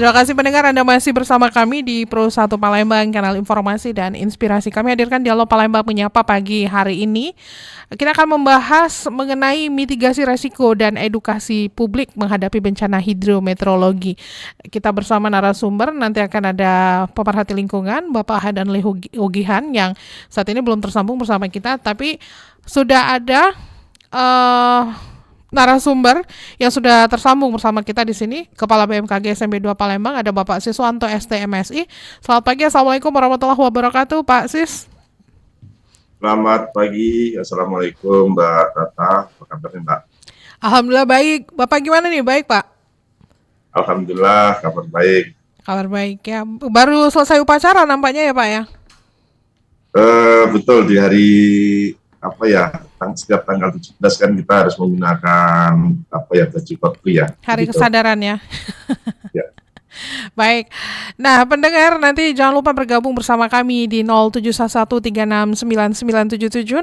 Terima kasih pendengar, Anda masih bersama kami di Pro 1 Palembang, kanal informasi dan inspirasi. Kami hadirkan dialog Palembang menyapa pagi hari ini. Kita akan membahas mengenai mitigasi resiko dan edukasi publik menghadapi bencana hidrometeorologi. Kita bersama narasumber, nanti akan ada pemerhati lingkungan, Bapak Hadanli Ugihan, yang saat ini belum tersambung bersama kita, tapi sudah ada narasumber yang sudah tersambung bersama kita di sini, Kepala BMKG SMB 2 Palembang, ada Bapak Siswanto STMSI. Selamat pagi, Assalamualaikum warahmatullahi wabarakatuh, Pak Sis. Selamat pagi, Assalamualaikum Mbak Tata, apa kabarnya Mbak? Alhamdulillah baik, Bapak gimana nih, baik Pak? Alhamdulillah, kabar baik. Kabar baik ya, baru selesai upacara nampaknya ya Pak ya? Betul, di hari setiap tanggal 17 kan kita harus menggunakan baju kopi ya. Hari gitu. Kesadaran ya. Ya. Baik. Nah, pendengar nanti jangan lupa bergabung bersama kami di 0711369977,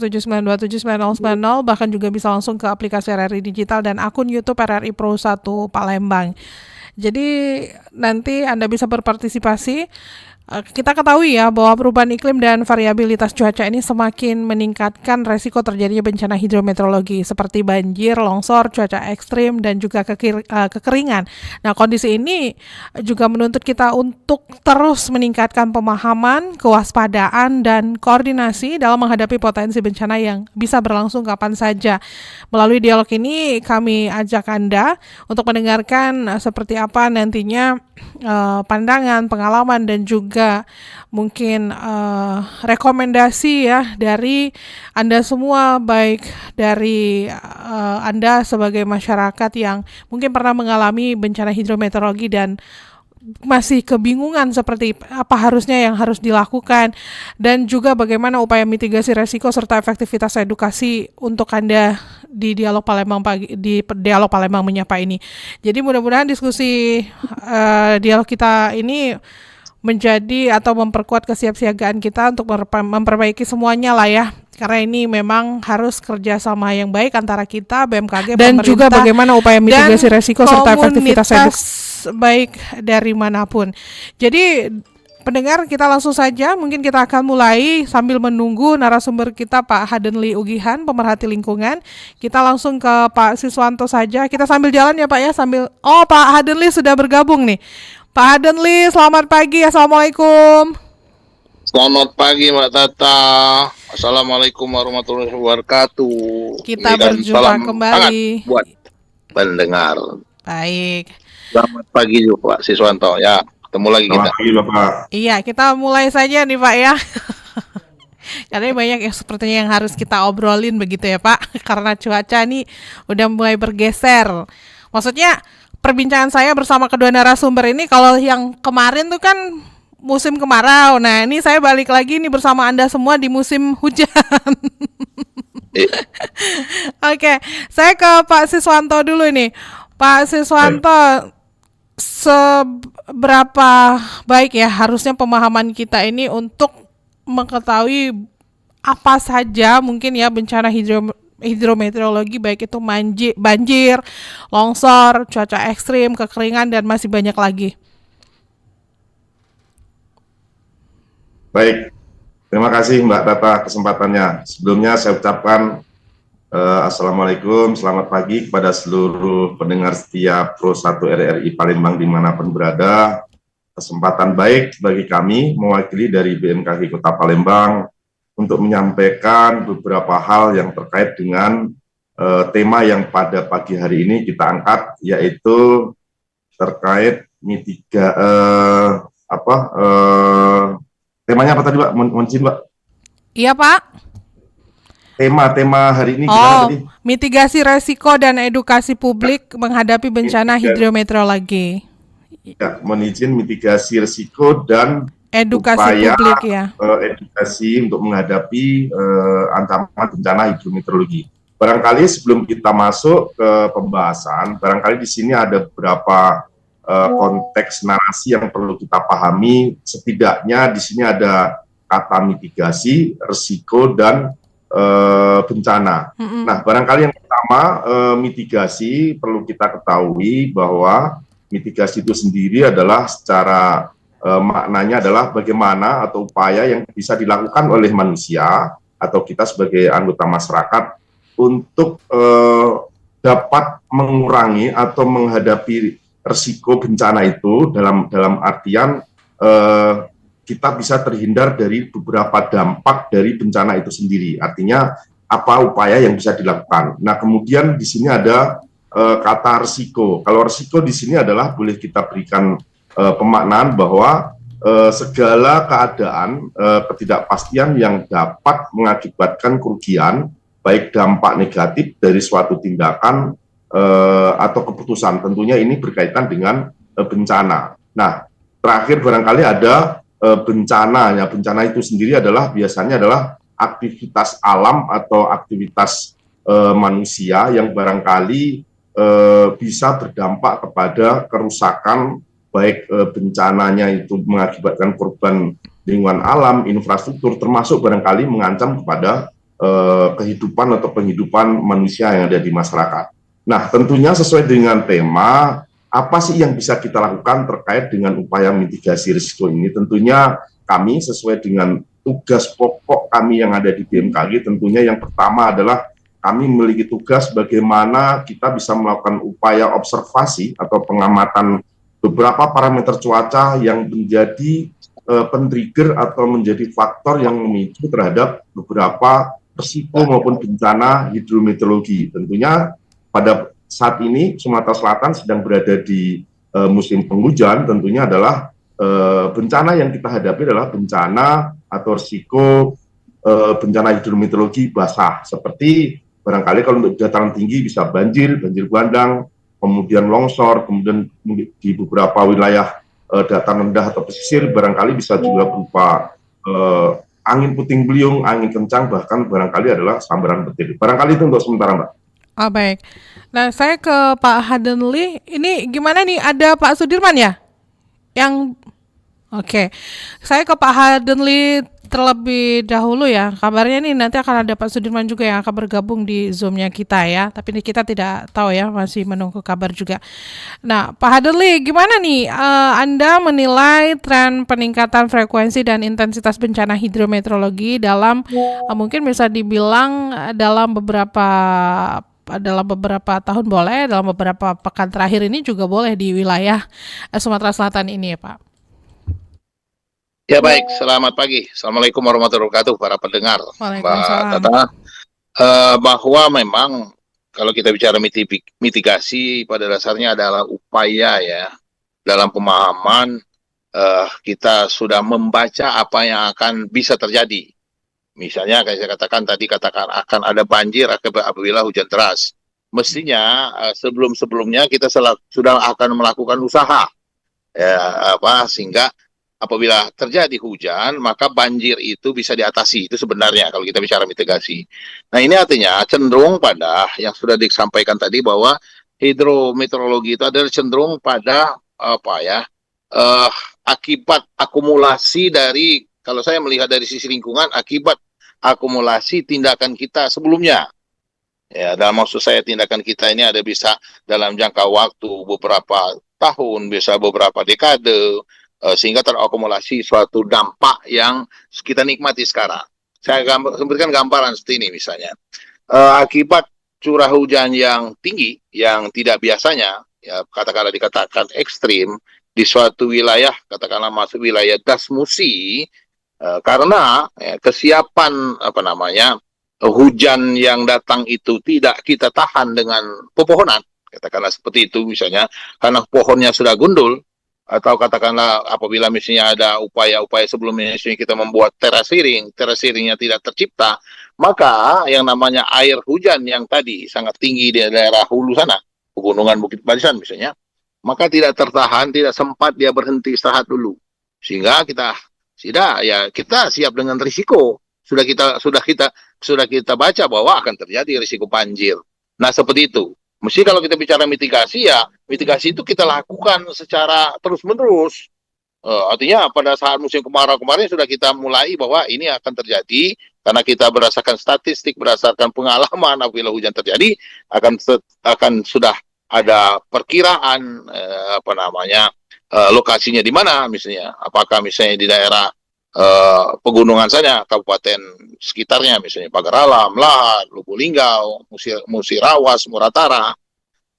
082179279090, bahkan juga bisa langsung ke aplikasi RRI Digital dan akun YouTube RRI Pro 1 Palembang. Jadi nanti Anda bisa berpartisipasi. Kita ketahui ya bahwa perubahan iklim dan variabilitas cuaca ini semakin meningkatkan resiko terjadinya bencana hidrometeorologi seperti banjir, longsor, cuaca ekstrim, dan juga kekeringan. Nah, kondisi ini juga menuntut kita untuk terus meningkatkan pemahaman, kewaspadaan, dan koordinasi dalam menghadapi potensi bencana yang bisa berlangsung kapan saja. Melalui dialog ini kami ajak Anda untuk mendengarkan seperti apa nantinya pandangan, pengalaman, dan juga mungkin rekomendasi ya dari Anda semua, baik dari Anda sebagai masyarakat yang mungkin pernah mengalami bencana hidrometeorologi dan masih kebingungan seperti apa harusnya yang harus dilakukan, dan juga bagaimana upaya mitigasi resiko serta efektivitas edukasi untuk Anda di Dialog Palembang menyapa ini. Jadi mudah-mudahan diskusi dialog kita ini menjadi atau memperkuat kesiapsiagaan kita untuk memperbaiki semuanya lah ya. Karena ini memang harus kerjasama yang baik antara kita, BMKG, dan juga bagaimana upaya mitigasi resiko serta efektivitas baik dari manapun. Jadi pendengar, kita langsung saja, mungkin kita akan mulai sambil menunggu narasumber kita Pak Hadanli Ugihan, pemerhati lingkungan. Kita langsung ke Pak Siswanto saja. Kita sambil jalan ya Pak ya, Pak Hadanli sudah bergabung nih. Pak Hadanli, selamat pagi, Assalamualaikum. Selamat pagi Mbak Tata. Assalamualaikum warahmatullahi wabarakatuh. Kita berjumpa kembali buat pendengar. Baik. Selamat pagi juga Pak Siswanto ya. Ketemu lagi kita. Selamat pagi Bapak. Iya, kita mulai saja nih Pak ya. Karena banyak yang sepertinya yang harus kita obrolin begitu ya Pak. Karena cuaca nih udah mulai bergeser. Maksudnya perbincangan saya bersama kedua narasumber ini, kalau yang kemarin tuh kan musim kemarau. Nah, ini saya balik lagi nih bersama Anda semua di musim hujan. Oke, saya ke Pak Siswanto dulu nih. Pak Siswanto, seberapa baik ya harusnya pemahaman kita ini untuk mengetahui apa saja mungkin ya bencana hidrometeorologi, baik itu banjir, longsor, cuaca ekstrim, kekeringan, dan masih banyak lagi. Baik, terima kasih Mbak Tata kesempatannya. Sebelumnya saya ucapkan Assalamualaikum, selamat pagi kepada seluruh pendengar setia Pro 1 RRI Palembang dimanapun berada. Kesempatan baik bagi kami mewakili dari BMKG Kota Palembang untuk menyampaikan beberapa hal yang terkait dengan tema yang pada pagi hari ini kita angkat, yaitu terkait temanya apa tadi Pak? Mbak? Iya Pak. Tema hari ini gimana tadi? Mitigasi resiko dan edukasi publik menghadapi bencana hidrometeorologi. Ya, mitigasi resiko dan edukasi upaya publik ya. Edukasi untuk menghadapi ancaman bencana hidrometeorologi. Barangkali sebelum kita masuk ke pembahasan, barangkali di sini ada beberapa konteks narasi yang perlu kita pahami. Setidaknya di sini ada kata mitigasi, resiko, dan bencana. Nah, barangkali yang pertama, mitigasi perlu kita ketahui bahwa mitigasi itu sendiri adalah secara maknanya adalah bagaimana atau upaya yang bisa dilakukan oleh manusia atau kita sebagai anggota masyarakat untuk dapat mengurangi atau menghadapi risiko bencana itu dalam artian kita bisa terhindar dari beberapa dampak dari bencana itu sendiri. Artinya apa upaya yang bisa dilakukan. Nah, kemudian di sini ada kata risiko. Kalau risiko di sini adalah boleh kita berikan pemaknaan bahwa segala keadaan ketidakpastian yang dapat mengakibatkan kerugian, baik dampak negatif dari suatu tindakan atau keputusan. Tentunya ini berkaitan dengan bencana. Nah, terakhir barangkali ada bencana. Ya, bencana itu sendiri adalah biasanya adalah aktivitas alam atau aktivitas manusia yang barangkali bisa berdampak kepada kerusakan, baik bencananya itu mengakibatkan korban lingkungan alam, infrastruktur, termasuk barangkali mengancam kepada kehidupan atau penghidupan manusia yang ada di masyarakat. Nah, tentunya sesuai dengan tema, apa sih yang bisa kita lakukan terkait dengan upaya mitigasi risiko ini? Tentunya kami sesuai dengan tugas pokok kami yang ada di BMKG, tentunya yang pertama adalah kami memiliki tugas bagaimana kita bisa melakukan upaya observasi atau pengamatan beberapa parameter cuaca yang menjadi pen-trigger atau menjadi faktor yang memicu terhadap beberapa risiko maupun bencana hidrometeorologi. Tentunya pada saat ini Sumatera Selatan sedang berada di musim penghujan, tentunya adalah bencana yang kita hadapi adalah bencana atau risiko bencana hidrometeorologi basah, seperti barangkali kalau untuk dataran tinggi bisa banjir bandang, kemudian longsor, kemudian di beberapa wilayah dataran rendah atau pesisir barangkali bisa juga berupa angin puting beliung, angin kencang, bahkan barangkali adalah sambaran petir. Barangkali itu untuk sementara, Mbak. Oh, baik. Nah, saya ke Pak Hadenli. Ini gimana nih? Ada Pak Sudirman ya? Oke. Saya ke Pak Hadenli terlebih dahulu ya. Kabarnya nih nanti akan ada Pak Sudirman juga yang akan bergabung di Zoom-nya kita ya. Tapi ini kita tidak tahu ya, masih menunggu kabar juga. Nah, Pak Hadenli, gimana nih Anda menilai tren peningkatan frekuensi dan intensitas bencana hidrometeorologi dalam mungkin bisa dibilang dalam beberapa tahun boleh, dalam beberapa pekan terakhir ini juga boleh di wilayah Sumatera Selatan ini ya, Pak? Ya baik, selamat pagi. Assalamualaikum warahmatullahi wabarakatuh para pendengar, Mbak Tata. Bahwa memang kalau kita bicara mitigasi pada dasarnya adalah upaya ya dalam pemahaman kita sudah membaca apa yang akan bisa terjadi. Misalnya kayak saya katakan tadi, akan ada banjir apabila hujan deras. Mestinya sebelum-sebelumnya kita sudah akan melakukan usaha ya, sehingga apabila terjadi hujan, maka banjir itu bisa diatasi. Itu sebenarnya kalau kita bicara mitigasi. Nah, ini artinya cenderung pada yang sudah disampaikan tadi bahwa hidrometeorologi itu adalah cenderung pada akibat akumulasi dari, kalau saya melihat dari sisi lingkungan, akibat akumulasi tindakan kita sebelumnya. Ya, dalam maksud saya tindakan kita ini ada bisa dalam jangka waktu beberapa tahun, bisa beberapa dekade, sehingga terakumulasi suatu dampak yang kita nikmati sekarang. Saya berikan gambaran seperti ini misalnya. Akibat curah hujan yang tinggi, yang tidak biasanya, ya dikatakan ekstrim, di suatu wilayah, katakanlah masuk wilayah das musi, karena kesiapan hujan yang datang itu tidak kita tahan dengan pepohonan, katakanlah seperti itu misalnya, karena pohonnya sudah gundul, atau katakanlah apabila misalnya ada upaya-upaya sebelumnya misalnya kita membuat terasiringnya tidak tercipta, maka yang namanya air hujan yang tadi sangat tinggi di daerah hulu sana, pegunungan Bukit Barisan misalnya, maka tidak tertahan, tidak sempat dia berhenti istirahat dulu, sehingga kita siap dengan risiko. Sudah kita baca bahwa akan terjadi risiko banjir. Nah, seperti itu. Mesti kalau kita bicara mitigasi, ya mitigasi itu kita lakukan secara terus-menerus. Artinya pada saat musim kemarau kemarin sudah kita mulai bahwa ini akan terjadi, karena kita berdasarkan statistik, berdasarkan pengalaman apabila hujan terjadi, akan sudah ada perkiraan lokasinya di mana, misalnya apakah misalnya di daerah pegunungan saja, kabupaten sekitarnya, misalnya Pagar Alam, Lahat, Lubuk Linggau, Musirawas, Muratara,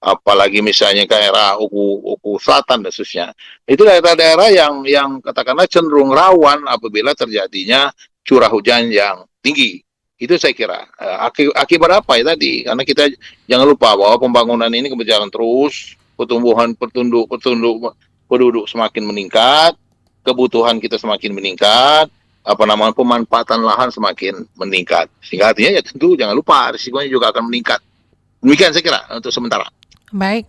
apalagi misalnya ke daerah Uku Selatan dan seterusnya. Itu daerah-daerah yang katakanlah cenderung rawan apabila terjadinya curah hujan yang tinggi. Itu saya kira akibat apa ya tadi? Karena kita jangan lupa bahwa pembangunan ini berjalan terus, pertumbuhan penduduk semakin meningkat, kebutuhan kita semakin meningkat, pemanfaatan lahan semakin meningkat. Sehingga artinya ya tentu jangan lupa risikonya juga akan meningkat. Demikian saya kira untuk sementara. Baik.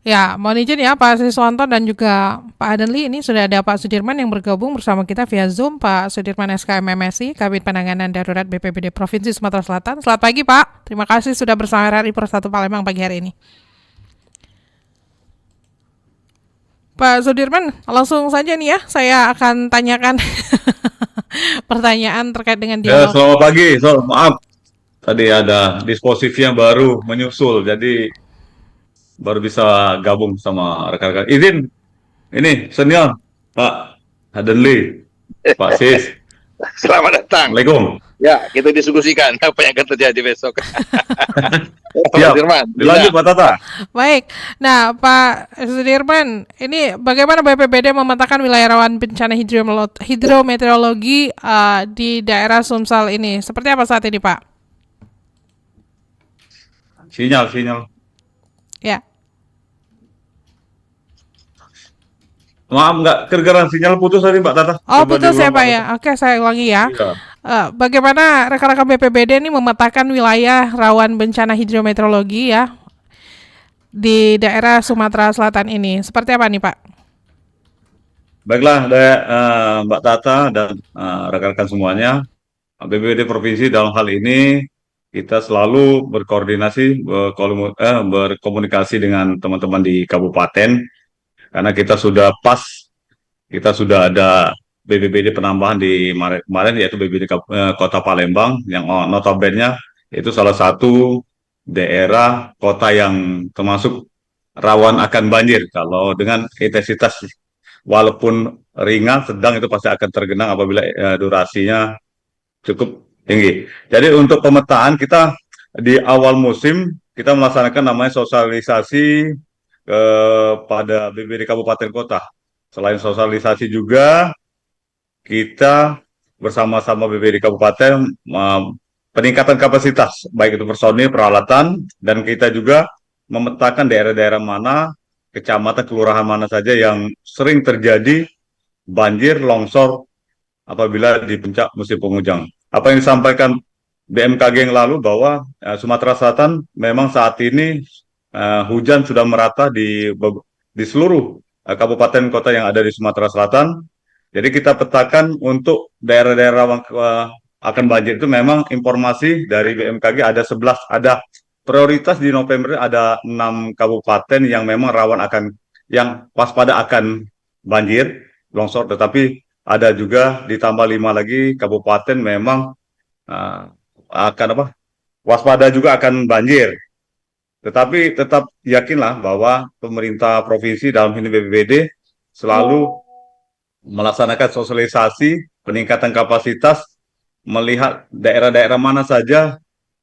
Ya, mohon izin ya Pak Siswanto dan juga Pak Adenli, ini sudah ada Pak Sudirman yang bergabung bersama kita via Zoom, Pak Sudirman SKM MSI, Kabid Penanganan Darurat BPBD Provinsi Sumatera Selatan. Selamat pagi Pak, terima kasih sudah bersama RRI Pro1 Palembang pagi hari ini. Pak Sudirman, langsung saja nih ya, saya akan tanyakan pertanyaan terkait dengan Ya, dialog. selamat pagi. Maaf, tadi ada disposisi yang baru menyusul, jadi baru bisa gabung sama rekan-rekan. Izin, ini senior, Pak Adenli, Pak Sis. Selamat datang. Assalamualaikum. Ya, kita diskusikan apa yang akan terjadi besok. Siap. Sudirman, Dilanjut Pak Tata. Baik, nah Pak Sudirman, ini bagaimana BPBD memetakan wilayah rawan bencana hidrometeorologi di daerah Sumsel ini? Seperti apa saat ini Pak? Sinyal. Ya. Maaf, nggak kedengaran, sinyal putus tadi Mbak Tata. Oh, Coba putus ya diulang, Pak Pak ya. Oke, saya ulangi ya. Tata. Iya. Bagaimana rekan-rekan BPBD ini memetakan wilayah rawan bencana hidrometeorologi ya di daerah Sumatera Selatan ini? Seperti apa nih Pak? Baiklah, Mbak Tata dan rekan-rekan semuanya, BPBD Provinsi dalam hal ini kita selalu berkomunikasi dengan teman-teman di kabupaten, karena kita sudah ada BPBD penambahan di Maret kemarin, yaitu BPBD Kota Palembang, yang notabene itu salah satu daerah kota yang termasuk rawan akan banjir. Kalau dengan intensitas walaupun ringan, sedang, itu pasti akan tergenang apabila durasinya cukup tinggi. Jadi untuk pemetaan kita di awal musim, kita melaksanakan namanya sosialisasi pada BPBD Kabupaten Kota. Selain sosialisasi juga, kita bersama-sama BPBD Kabupaten peningkatan kapasitas, baik itu personil, peralatan, dan kita juga memetakan daerah-daerah mana, kecamatan, kelurahan mana saja yang sering terjadi banjir, longsor apabila di puncak musim penghujan. Apa yang disampaikan BMKG yang lalu bahwa Sumatera Selatan memang saat ini hujan sudah merata di seluruh kabupaten kota yang ada di Sumatera Selatan. Jadi kita petakan untuk daerah-daerah rawan akan banjir itu, memang informasi dari BMKG ada 11, ada prioritas di November ada 6 kabupaten yang memang rawan yang waspada akan banjir, longsor, tetapi ada juga ditambah 5 lagi kabupaten memang waspada juga akan banjir. Tetapi tetap yakinlah bahwa pemerintah provinsi, dalam ini BPBD, selalu melaksanakan sosialisasi, peningkatan kapasitas, melihat daerah-daerah mana saja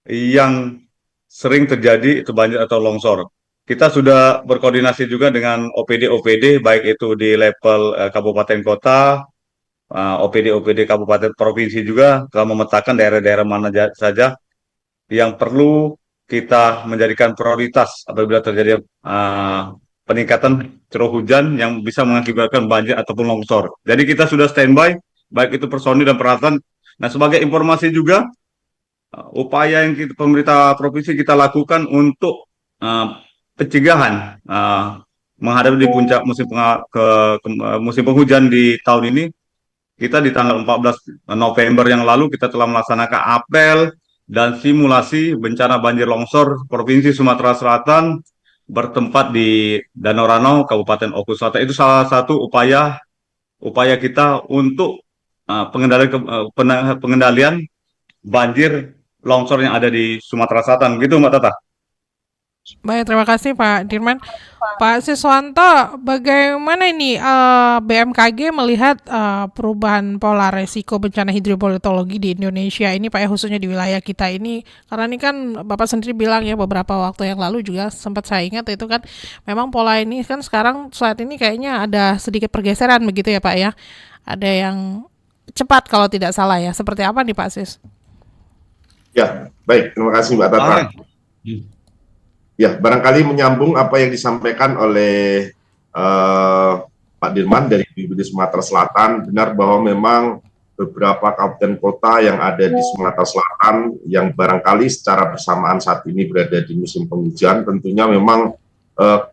yang sering terjadi itu banjir atau longsor. Kita sudah berkoordinasi juga dengan OPD, baik itu di level kabupaten kota, OPD kabupaten provinsi juga telah memetakan daerah-daerah mana saja yang perlu kita menjadikan prioritas apabila terjadi peningkatan curah hujan yang bisa mengakibatkan banjir ataupun longsor. Jadi kita sudah standby, baik itu personil dan peralatan. Nah, sebagai informasi juga, upaya yang pemerintah provinsi kita lakukan untuk pencegahan menghadapi di puncak musim penghujan di tahun ini, kita di tanggal 14 November yang lalu kita telah melaksanakan apel dan simulasi bencana banjir longsor Provinsi Sumatera Selatan bertempat di Danau Ranau, Kabupaten Oku Selatan. Itu salah satu upaya kita untuk pengendalian banjir longsor yang ada di Sumatera Selatan. Begitu Mbak Tata. Baik, terima kasih Pak Dirman. Pak Siswanto, bagaimana ini BMKG melihat perubahan pola resiko bencana hidrometeorologi di Indonesia ini Pak ya, khususnya di wilayah kita ini, karena ini kan Bapak sendiri bilang ya beberapa waktu yang lalu juga sempat saya ingat itu kan memang pola ini kan sekarang saat ini kayaknya ada sedikit pergeseran begitu ya Pak ya, ada yang cepat kalau tidak salah ya, seperti apa nih Pak Sis? Ya, baik. Terima kasih Mbak Tata. Ya, barangkali menyambung apa yang disampaikan oleh Pak Dirman dari BPBD Sumatera Selatan, benar bahwa memang beberapa kabupaten kota yang ada di Sumatera Selatan yang barangkali secara bersamaan saat ini berada di musim penghujan, tentunya memang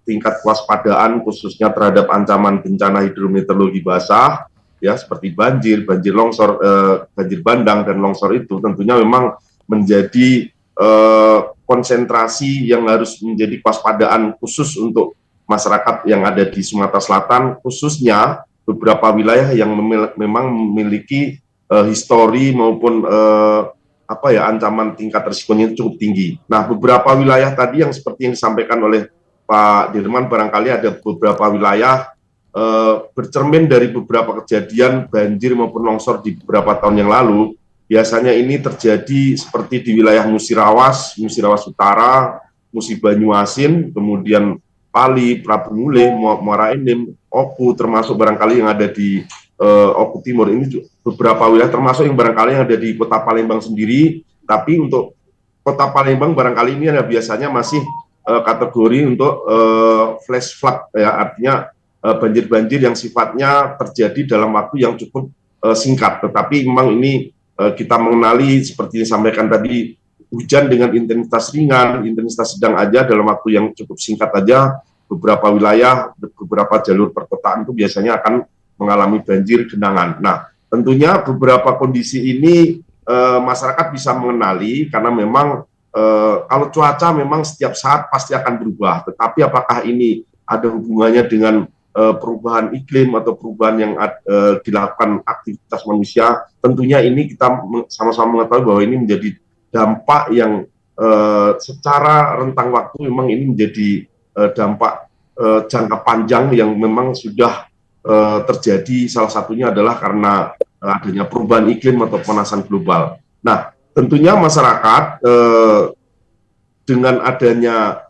tingkat kewaspadaan khususnya terhadap ancaman bencana hidrometeorologi basah, ya seperti banjir, banjir longsor, banjir bandang dan longsor itu tentunya memang menjadi konsentrasi yang harus menjadi kewaspadaan khusus untuk masyarakat yang ada di Sumatera Selatan, khususnya beberapa wilayah yang memang memiliki histori maupun ancaman tingkat risikonya cukup tinggi. Nah, beberapa wilayah tadi yang seperti yang disampaikan oleh Pak Dirman, barangkali ada beberapa wilayah bercermin dari beberapa kejadian banjir maupun longsor di beberapa tahun yang lalu. Biasanya ini terjadi seperti di wilayah Musirawas Utara, Musi Banyuasin, kemudian Pali, Prabu Mule, Muara Enim, Oku, termasuk barangkali yang ada di Oku Timur. Ini beberapa wilayah termasuk yang barangkali yang ada di Kota Palembang sendiri, tapi untuk Kota Palembang barangkali ini ada biasanya masih kategori untuk flash flood, ya, artinya banjir-banjir yang sifatnya terjadi dalam waktu yang cukup singkat, tetapi memang ini kita mengenali seperti yang disampaikan tadi, hujan dengan intensitas ringan, intensitas sedang aja dalam waktu yang cukup singkat aja, beberapa wilayah, beberapa jalur perkotaan itu biasanya akan mengalami banjir genangan. Nah, tentunya beberapa kondisi ini masyarakat bisa mengenali karena memang kalau cuaca memang setiap saat pasti akan berubah, tetapi apakah ini ada hubungannya dengan perubahan iklim atau perubahan yang dilakukan aktivitas manusia, tentunya ini kita sama-sama mengetahui bahwa ini menjadi dampak yang secara rentang waktu memang ini menjadi dampak jangka panjang yang memang sudah terjadi, salah satunya adalah karena adanya perubahan iklim atau pemanasan global. Nah, tentunya masyarakat dengan adanya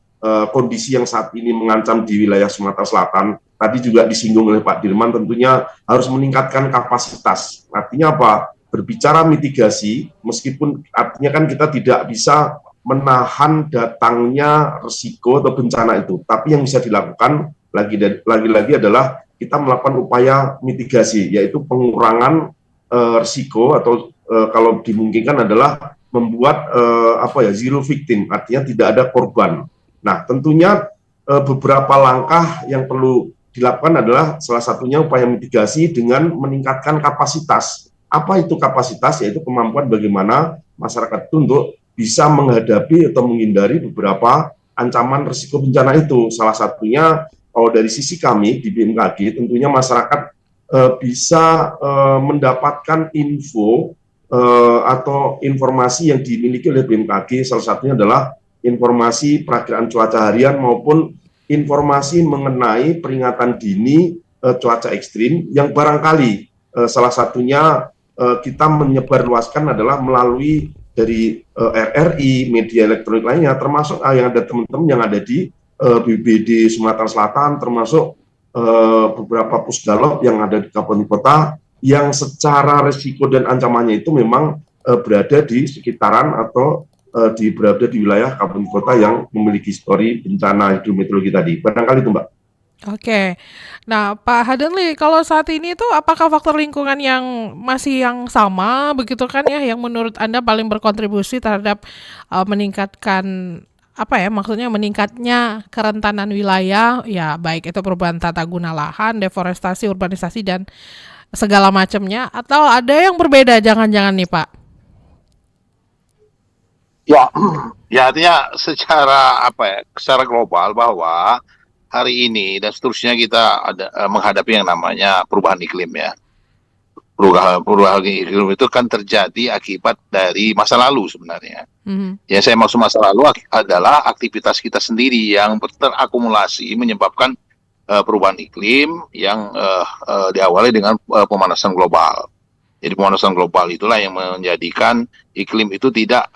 kondisi yang saat ini mengancam di wilayah Sumatera Selatan, tadi juga disinggung oleh Pak Dirman, tentunya harus meningkatkan kapasitas. Artinya apa? Berbicara mitigasi, meskipun artinya kan kita tidak bisa menahan datangnya risiko atau bencana itu, tapi yang bisa dilakukan lagi-lagi adalah kita melakukan upaya mitigasi, yaitu pengurangan risiko atau kalau dimungkinkan adalah membuat zero victim, artinya tidak ada korban. Nah, tentunya beberapa langkah yang perlu dilakukan adalah salah satunya upaya mitigasi dengan meningkatkan kapasitas. Apa itu kapasitas? Yaitu kemampuan bagaimana masyarakat itu untuk bisa menghadapi atau menghindari beberapa ancaman risiko bencana itu. Salah satunya, kalau dari sisi kami di BMKG, tentunya masyarakat bisa mendapatkan info atau informasi yang dimiliki oleh BMKG. Salah satunya adalah informasi perakiraan cuaca harian maupun informasi mengenai peringatan dini cuaca ekstrim yang barangkali salah satunya kita menyebarluaskan adalah melalui dari RRI, media elektronik lainnya, termasuk yang ada teman-teman yang ada di BPBD Sumatera Selatan, termasuk beberapa pusdalop yang ada di kabupaten kota yang secara risiko dan ancamannya itu memang berada di sekitaran atau berada di wilayah kabupaten kota yang memiliki histori bencana hidrometeorologi tadi. Barangkali itu, Mbak. Oke, nah Pak Hadenli, kalau saat ini tuh apakah faktor lingkungan yang masih yang sama begitu kan ya, yang menurut Anda paling berkontribusi terhadap meningkatkan maksudnya meningkatnya kerentanan wilayah, ya baik itu perubahan tata guna lahan, deforestasi, urbanisasi dan segala macamnya, atau ada yang berbeda jangan-jangan nih Pak? Ya artinya secara global bahwa hari ini dan seterusnya kita ada menghadapi yang namanya perubahan iklim ya. perubahan iklim itu kan terjadi akibat dari masa lalu sebenarnya. Yang saya maksud masa lalu adalah aktivitas kita sendiri yang terakumulasi menyebabkan perubahan iklim yang diawali dengan pemanasan global. Jadi pemanasan global itulah yang menjadikan iklim itu tidak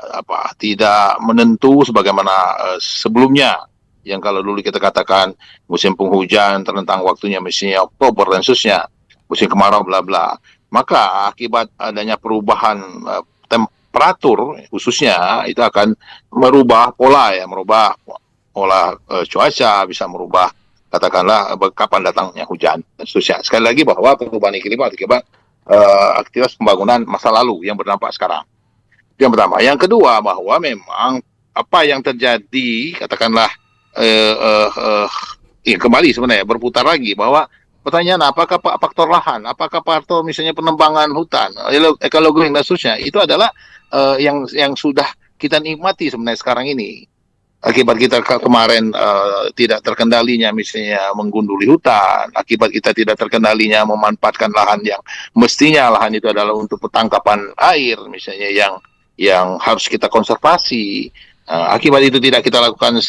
menentu sebagaimana sebelumnya. Yang kalau dulu kita katakan musim penghujan terentang waktunya misalnya Oktober dan seterusnya, musim kemarau bla bla. Maka akibat adanya perubahan temperatur khususnya itu akan merubah pola cuaca, bisa merubah katakanlah kapan datangnya hujan dan seterusnya. Sekali lagi bahwa perubahan iklim akibat aktivitas pembangunan masa lalu yang berdampak sekarang. Yang pertama. Yang kedua bahwa memang apa yang terjadi katakanlah kembali sebenarnya berputar lagi bahwa pertanyaan apakah faktor lahan, apakah faktor misalnya penebangan hutan, ekologi dan seterusnya, itu adalah yang sudah kita nikmati sebenarnya sekarang ini. Akibat kita kemarin tidak terkendalinya misalnya menggunduli hutan, akibat kita tidak terkendalinya memanfaatkan lahan yang mestinya lahan itu adalah untuk petangkapan air misalnya yang harus kita konservasi. Akibat itu tidak kita lakukan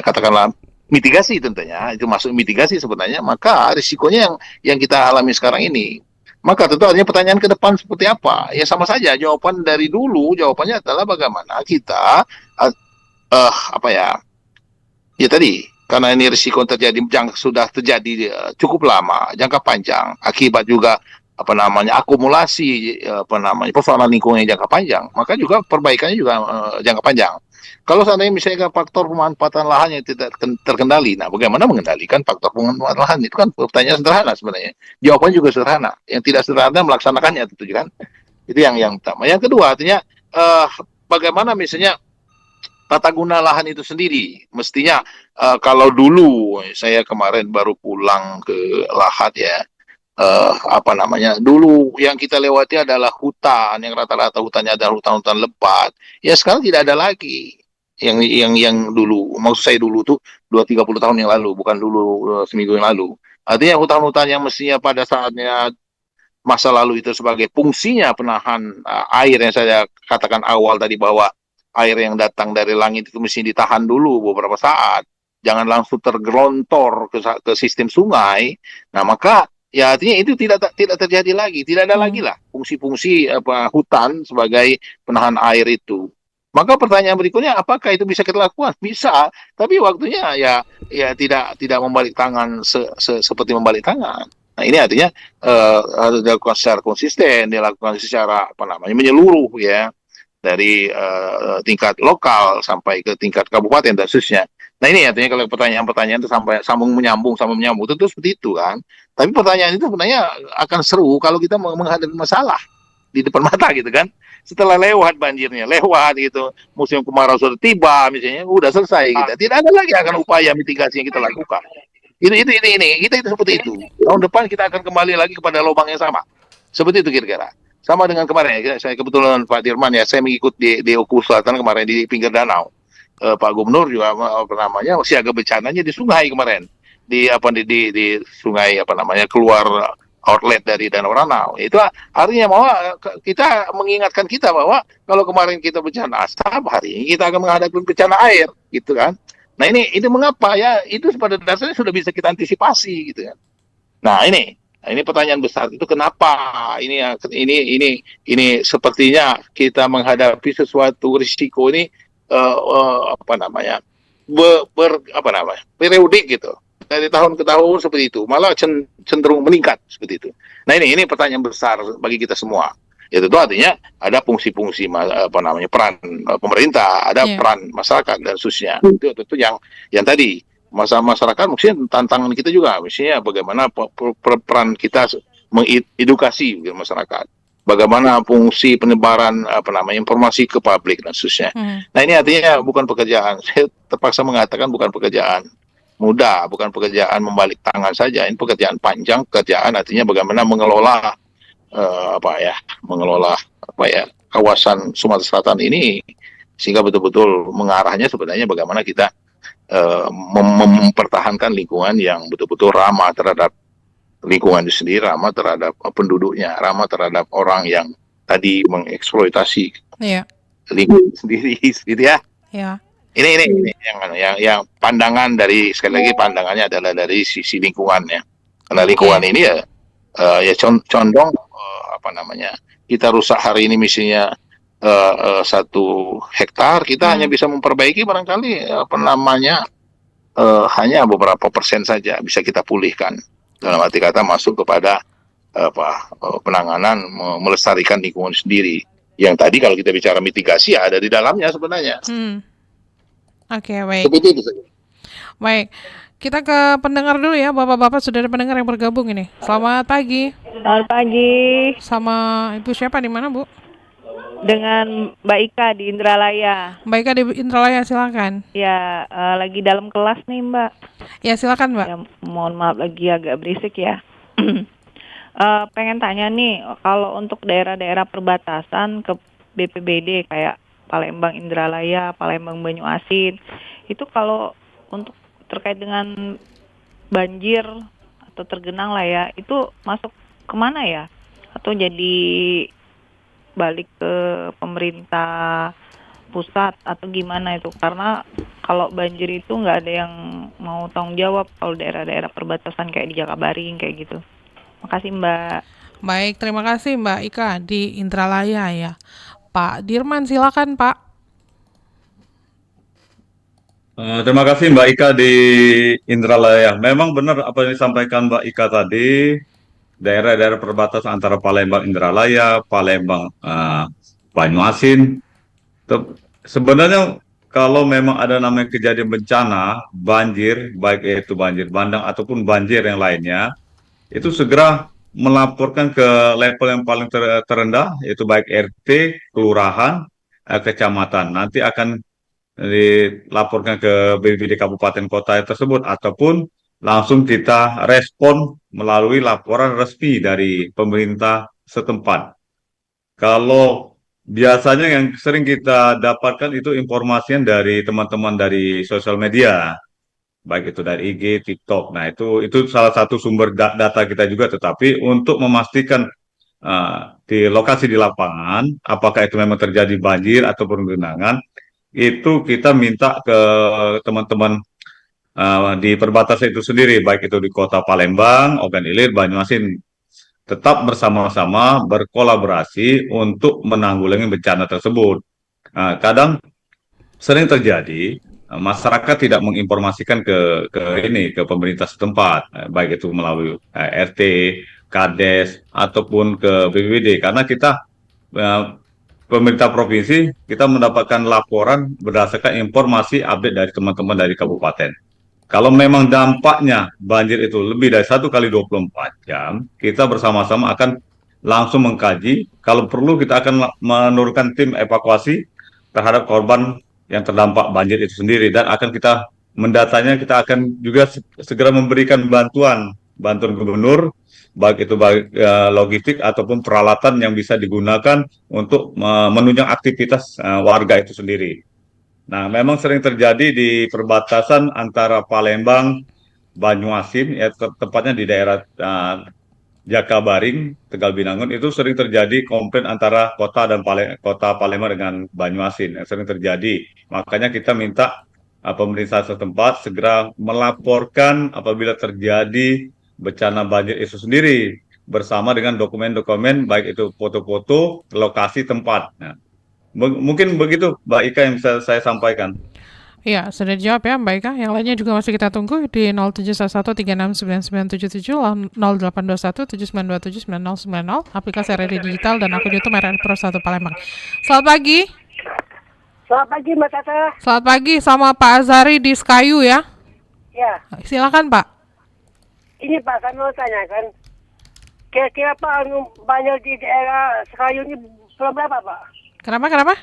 katakanlah mitigasi, tentunya itu masuk mitigasi sebenarnya, maka risikonya yang kita alami sekarang ini. Maka tentu artinya pertanyaan ke depan seperti apa? Ya sama saja, jawaban dari dulu jawabannya adalah bagaimana kita ya tadi, karena ini risiko sudah terjadi cukup lama, jangka panjang, akibat juga akumulasi persoalan lingkungan yang jangka panjang, maka juga perbaikannya juga jangka panjang. Kalau seandainya misalnya faktor pemanfaatan lahan yang tidak terkendali, nah bagaimana mengendalikan faktor pemanfaatan lahan? Itu kan pertanyaan sederhana sebenarnya. Jawabannya juga sederhana. Yang tidak sederhana melaksanakannya tentu kan. Itu yang pertama. Yang kedua artinya bagaimana misalnya tata guna lahan itu sendiri. Mestinya kalau dulu saya kemarin baru pulang ke Lahat ya. Dulu yang kita lewati adalah hutan, yang rata-rata hutannya adalah hutan-hutan lebat. Ya sekarang tidak ada lagi yang dulu, maksud saya dulu tuh 20-30 tahun yang lalu, bukan dulu seminggu yang lalu. Artinya hutan-hutan yang mestinya pada saatnya masa lalu itu sebagai fungsinya penahan air, yang saya katakan awal tadi bahwa air yang datang dari langit itu mesti ditahan dulu beberapa saat, jangan langsung tergelontor ke sistem sungai. Nah maka ya artinya itu tidak terjadi lagi, tidak ada lagi lah fungsi-fungsi hutan sebagai penahan air itu. Maka pertanyaan berikutnya, apakah itu bisa kita lakukan? Bisa, tapi waktunya ya tidak membalik tangan seperti membalik tangan. Nah ini artinya harus dilakukan secara konsisten, dilakukan secara menyeluruh ya, dari tingkat lokal sampai ke tingkat kabupaten dan seterusnya. Nah ini artinya kalau pertanyaan-pertanyaan itu sampai sambung menyambung tentu seperti itu kan. Tapi pertanyaan itu sebenarnya akan seru kalau kita menghadapi masalah di depan mata gitu kan. Setelah lewat banjirnya, lewat gitu, musim kemarau sudah tiba misalnya, udah selesai kita. Tidak ada lagi akan upaya mitigasi yang kita lakukan. Kita itu seperti itu. Tahun depan kita akan kembali lagi kepada lubang yang sama. Seperti itu kira-kira. Sama dengan kemarin ya, saya kebetulan Pak Dirman ya, saya mengikuti di Oku Selatan kemarin di pinggir danau. Pak Gubernur juga siaga bencananya di sungai kemarin. Di sungai keluar outlet dari Danau Ranau. Itu artinya bahwa kita mengingatkan kita bahwa kalau kemarin kita bencana asap, hari ini kita akan menghadapi bencana air, gitu kan. Nah ini mengapa ya? Itu pada dasarnya sudah bisa kita antisipasi, gitu kan. Nah ini pertanyaan besar itu kenapa ini sepertinya kita menghadapi sesuatu risiko ini periodik gitu. Dari tahun ke tahun seperti itu, malah cenderung meningkat seperti itu. Nah ini pertanyaan besar bagi kita semua. Ya tentu artinya ada fungsi-fungsi peran pemerintah, ada peran masyarakat dan seterusnya. Itu tentu yang tadi masyarakat mungkin tantangan kita juga, misalnya bagaimana peran kita mengedukasi masyarakat, bagaimana fungsi penyebaran informasi ke publik dan seterusnya. Nah ini artinya bukan pekerjaan, saya terpaksa mengatakan bukan pekerjaan mudah, bukan pekerjaan membalik tangan saja. Ini pekerjaan panjang, pekerjaan artinya bagaimana mengelola kawasan Sumatera Selatan ini sehingga betul-betul mengarahnya sebenarnya bagaimana kita mempertahankan lingkungan yang betul-betul ramah terhadap lingkungan itu sendiri, ramah terhadap penduduknya, ramah terhadap orang yang tadi mengeksploitasi Iya, lingkungan sendiri, gitu ya. iya. Ini yang pandangan dari, sekali lagi pandangannya adalah dari sisi lingkungannya. Karena lingkungan Oke. ini ya condong apa namanya, kita rusak hari ini misalnya 1 hektar, kita hanya bisa memperbaiki barangkali apa namanya hanya beberapa persen saja bisa kita pulihkan. Dalam arti kata masuk kepada penanganan melestarikan lingkungan sendiri. Yang tadi kalau kita bicara mitigasi ada di dalamnya sebenarnya. Oke, baik. Seperti itu saja. Baik. Kita ke pendengar dulu ya, Bapak-bapak saudara pendengar yang bergabung ini. Selamat pagi. Selamat pagi, Sama Ibu siapa di mana, Bu? dengan Mbak Ika di Indralaya. Mbak Ika di Indralaya, silakan. Ya, lagi dalam kelas nih Mbak. Ya, silakan, Mbak. Ya, mohon maaf lagi agak berisik ya. Pengen tanya nih, kalau untuk daerah-daerah perbatasan ke BPBD kayak Palembang Indralaya, Palembang Banyuasin, itu kalau untuk terkait dengan banjir atau tergenang lah ya, itu masuk kemana ya? Atau jadi balik ke pemerintah pusat atau gimana itu? Karena kalau banjir itu nggak ada yang mau tanggung jawab kalau daerah-daerah perbatasan kayak di Jakabaring kayak gitu. Makasih Mbak. Baik, terima kasih Mbak Ika di Indralaya ya. Pak Dirman, silakan Pak. Terima kasih Mbak Ika di Indralaya. Memang benar apa yang disampaikan Mbak Ika tadi, daerah-daerah perbatasan antara Palembang Indralaya, Palembang Banyuasin. Sebenarnya kalau memang ada namanya kejadian bencana, banjir, baik itu banjir bandang ataupun banjir yang lainnya, itu segera melaporkan ke level yang paling terendah, yaitu baik RT, kelurahan, kecamatan. Nanti akan dilaporkan ke BPBD kabupaten kota tersebut, ataupun langsung kita respon melalui laporan resmi dari pemerintah setempat. Kalau biasanya yang sering kita dapatkan itu informasinya dari teman-teman dari sosial media, baik itu dari IG, TikTok. Nah, itu salah satu sumber data kita juga, tetapi untuk memastikan di lokasi di lapangan, apakah itu memang terjadi banjir ataupun genangan, itu kita minta ke teman-teman di perbatasan itu sendiri, baik itu di kota Palembang, Ogan Ilir, Banyuasin, tetap bersama-sama berkolaborasi untuk menanggulangi bencana tersebut. Kadang sering terjadi masyarakat tidak menginformasikan ke pemerintah setempat, baik itu melalui RT, Kades ataupun ke BPBD, karena kita pemerintah provinsi kita mendapatkan laporan berdasarkan informasi update dari teman-teman dari kabupaten. Kalau memang dampaknya banjir itu lebih dari 1 kali 24 jam, kita bersama-sama akan langsung mengkaji. Kalau perlu kita akan menurunkan tim evakuasi terhadap korban yang terdampak banjir itu sendiri, dan akan kita mendatanya, kita akan juga segera memberikan bantuan gubernur, baik itu logistik ataupun peralatan yang bisa digunakan untuk menunjang aktivitas warga itu sendiri. Nah, memang sering terjadi di perbatasan antara Palembang, Banyuasin, ya tepatnya di daerah Jakabaring, Tegal Binangun, itu sering terjadi komplain antara kota dan kota Palembang dengan Banyuasin, yang sering terjadi. Makanya kita minta pemerintah setempat segera melaporkan apabila terjadi bencana banjir itu sendiri, bersama dengan dokumen-dokumen, baik itu foto-foto lokasi tempat. Nah, mungkin begitu Mbak Ika yang bisa saya sampaikan. Ya, sudah dijawab ya Mbak Ika. Yang lainnya juga masih kita tunggu di 0711369977, 082179279090, aplikasi RRI Digital dan akun YouTube RRI Pro 1 Palembang. Selamat pagi. Selamat pagi Mbak Tata. Selamat pagi, sama Pak Azari di Skayu ya. Ya, Silakan Pak. ini Pak, saya mau tanyakan, kira-kira Pak banjir di daerah Sekayu ini belum berapa Pak? Kenapa?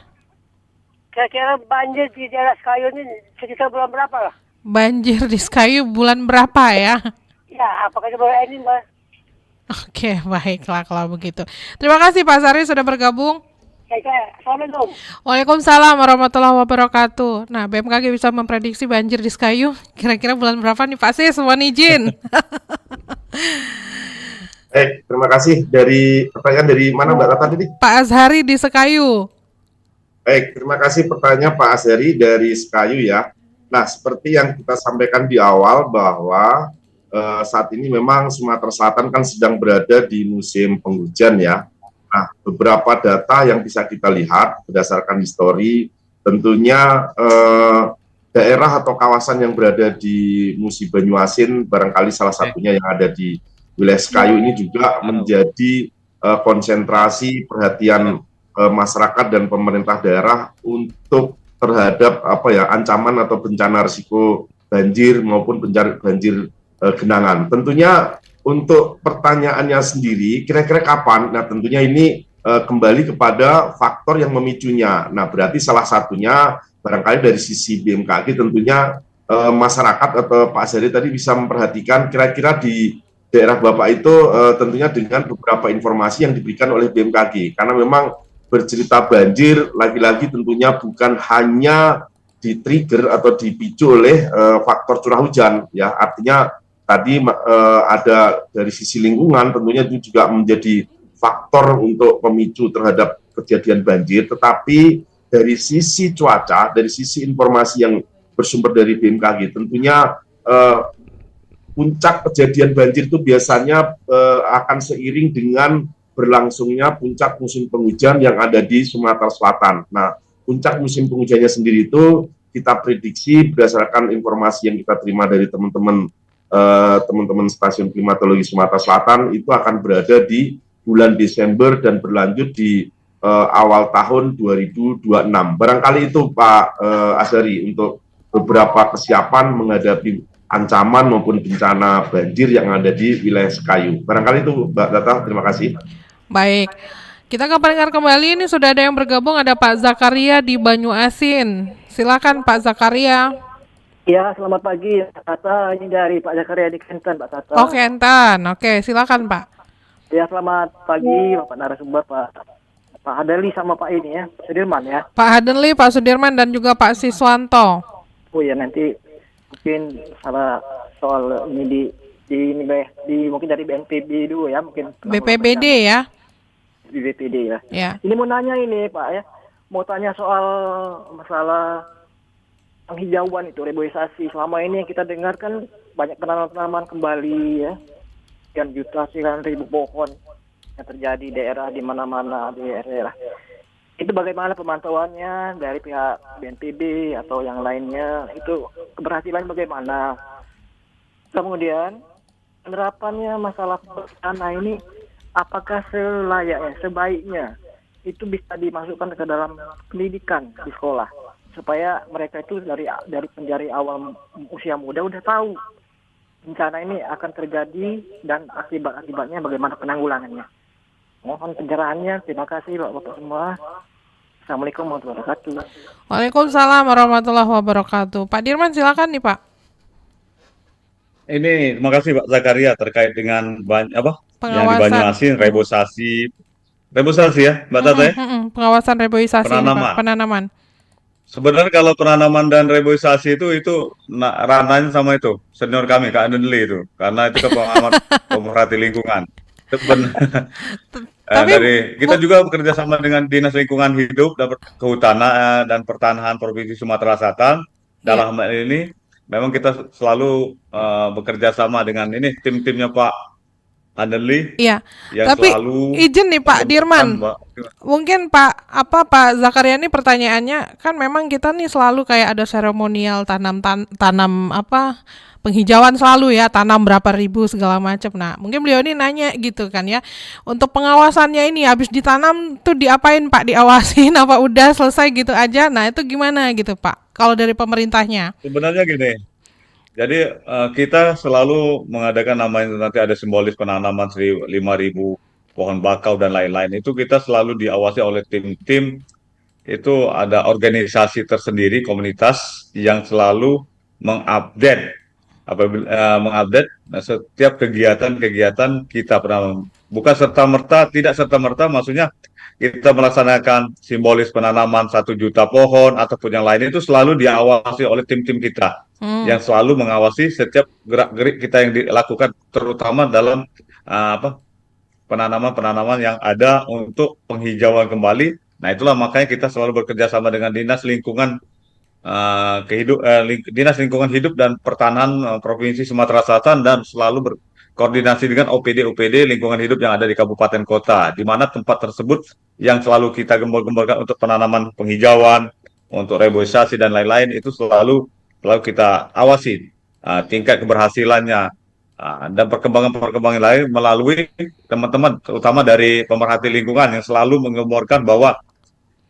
Kira-kira banjir di daerah Sekayu ini sekitar bulan berapa lah? Banjir di Skayu bulan berapa ya? Ya, apakah bulan ini Mbak? Oke, baiklah kalau begitu. Terima kasih Pak Azari sudah bergabung. Assalamualaikum. Waalaikumsalam warahmatullahi wabarakatuh. Nah, BMKG bisa memprediksi banjir di Skayu kira-kira bulan berapa nih Pak? Saya semua izin. Terima kasih. Dari pertanyaan dari mana Mbak Tata tadi? Pak Azhari di Sekayu. Terima kasih pertanyaan Pak Azhari dari Sekayu ya. Nah, seperti yang kita sampaikan di awal bahwa saat ini memang Sumatera Selatan kan sedang berada di musim penghujan ya. Nah, beberapa data yang bisa kita lihat berdasarkan histori, tentunya daerah atau kawasan yang berada di Musi Banyuasin, barangkali salah satunya yang ada di wilayah Sekayu ini juga menjadi konsentrasi perhatian masyarakat dan pemerintah daerah untuk terhadap ancaman atau bencana risiko banjir maupun banjir genangan. Tentunya untuk pertanyaannya sendiri, kira-kira kapan? Nah, tentunya ini kembali kepada faktor yang memicunya. Nah, berarti salah satunya barangkali dari sisi BMKG tentunya masyarakat atau Pak Azhari tadi bisa memperhatikan kira-kira di daerah Bapak itu tentunya dengan beberapa informasi yang diberikan oleh BMKG. Karena memang bercerita banjir, lagi-lagi tentunya bukan hanya di-trigger atau dipicu oleh faktor curah hujan. Ya, artinya tadi ada dari sisi lingkungan tentunya itu juga menjadi faktor untuk pemicu terhadap kejadian banjir, tetapi dari sisi cuaca, dari sisi informasi yang bersumber dari BMKG, tentunya puncak kejadian banjir itu biasanya akan seiring dengan berlangsungnya puncak musim penghujan yang ada di Sumatera Selatan. Nah, puncak musim penghujannya sendiri itu kita prediksi berdasarkan informasi yang kita terima dari teman-teman stasiun klimatologi Sumatera Selatan itu akan berada di bulan Desember dan berlanjut di awal tahun 2026. Barangkali itu Pak Azhari untuk beberapa kesiapan menghadapi ancaman maupun bencana banjir yang ada di wilayah Sekayu. Barangkali itu Mbak Tata, terima kasih. Baik. Kita akan pendengar kembali, ini sudah ada yang bergabung, ada Pak Zakaria di Banyuasin. Silakan Pak Zakaria. Ya, selamat pagi Pak Tata. Ini dari Pak Zakaria di Kenten, Pak Tata. Oh, Kenten. Oke, silakan Pak. Ya, selamat pagi Bapak narasumber, Pak Hadali sama Pak ini ya, Sudirman ya. Pak Hadenli, Pak Sudirman, dan juga Pak Siswanto. Oh ya, nanti mungkin salah soal ini di mungkin dari BNPB dulu ya, mungkin BPBD ya. di BPD ya. Ya. Ini mau nanya ini Pak ya, mau tanya soal masalah penghijauan itu, reboisasi. Selama ini yang kita dengar kan banyak penanaman kembali ya, sekian juta, sekian ribu pohon yang terjadi di daerah di mana-mana di daerah. Itu bagaimana pemantauannya dari pihak BNPB atau yang lainnya, itu keberhasilan bagaimana? Kemudian penerapannya masalah bencana ini apakah selayaknya, sebaiknya itu bisa dimasukkan ke dalam pendidikan di sekolah supaya mereka itu dari penjari awal usia muda udah tahu bencana ini akan terjadi dan akibatnya bagaimana penanggulangannya. Mohon pencerahannya. Terima kasih Bapak semua. Assalamualaikum warahmatullahi wabarakatuh. Waalaikumsalam warahmatullahi wabarakatuh. Pak Dirman silakan nih Pak. Ini terima kasih Pak Zakaria terkait dengan yang di Pengawasan. Banyuasin, reboisasi ya Mbak Tata ya? Pengawasan reboisasi ini, Pak. Penanaman. Sebenarnya kalau penanaman dan reboisasi itu ranahnya sama itu senior kami Kak Andeli itu, karena itu pengamat pemerhati lingkungan. Kita juga bekerja sama dengan Dinas Lingkungan Hidup dan Kehutanan dan Pertanahan Provinsi Sumatera Selatan. Dalam hal ini memang kita selalu bekerja sama dengan ini tim-timnya Pak Andeli. Iya. Yang Tapi selalu izin nih Pak Dirman. Mungkin Pak Zakaria ini pertanyaannya kan memang kita nih selalu kayak ada seremonial tanam penghijauan selalu ya, tanam berapa ribu segala macam. Nah, mungkin beliau ini nanya gitu kan ya. Untuk pengawasannya ini habis ditanam tuh diapain Pak? Diawasin apa udah selesai gitu aja? Nah, itu gimana gitu Pak? Kalau dari pemerintahnya? Sebenarnya gini. Jadi kita selalu mengadakan namanya nanti ada simbolis penanaman 5.000 pohon bakau dan lain-lain. Itu kita selalu diawasi oleh tim-tim, itu ada organisasi tersendiri, komunitas yang selalu mengupdate setiap kegiatan kita pernah tidak serta merta maksudnya kita melaksanakan simbolis penanaman 1 juta pohon ataupun yang lain itu selalu diawasi oleh tim-tim kita yang selalu mengawasi setiap gerak-gerik kita yang dilakukan terutama dalam penanaman-penanaman yang ada untuk penghijauan kembali. Nah, itulah makanya kita selalu bekerja sama dengan Dinas Lingkungan Dinas Lingkungan Hidup dan Pertanahan Provinsi Sumatera Selatan, dan selalu berkoordinasi dengan OPD lingkungan hidup yang ada di kabupaten kota, di mana tempat tersebut yang selalu kita gembor-gemborkan untuk penanaman penghijauan, untuk reboisasi dan lain-lain, itu selalu kita awasi tingkat keberhasilannya, dan perkembangan-perkembangan lain melalui teman-teman, terutama dari pemerhati lingkungan yang selalu menggemborkan bahwa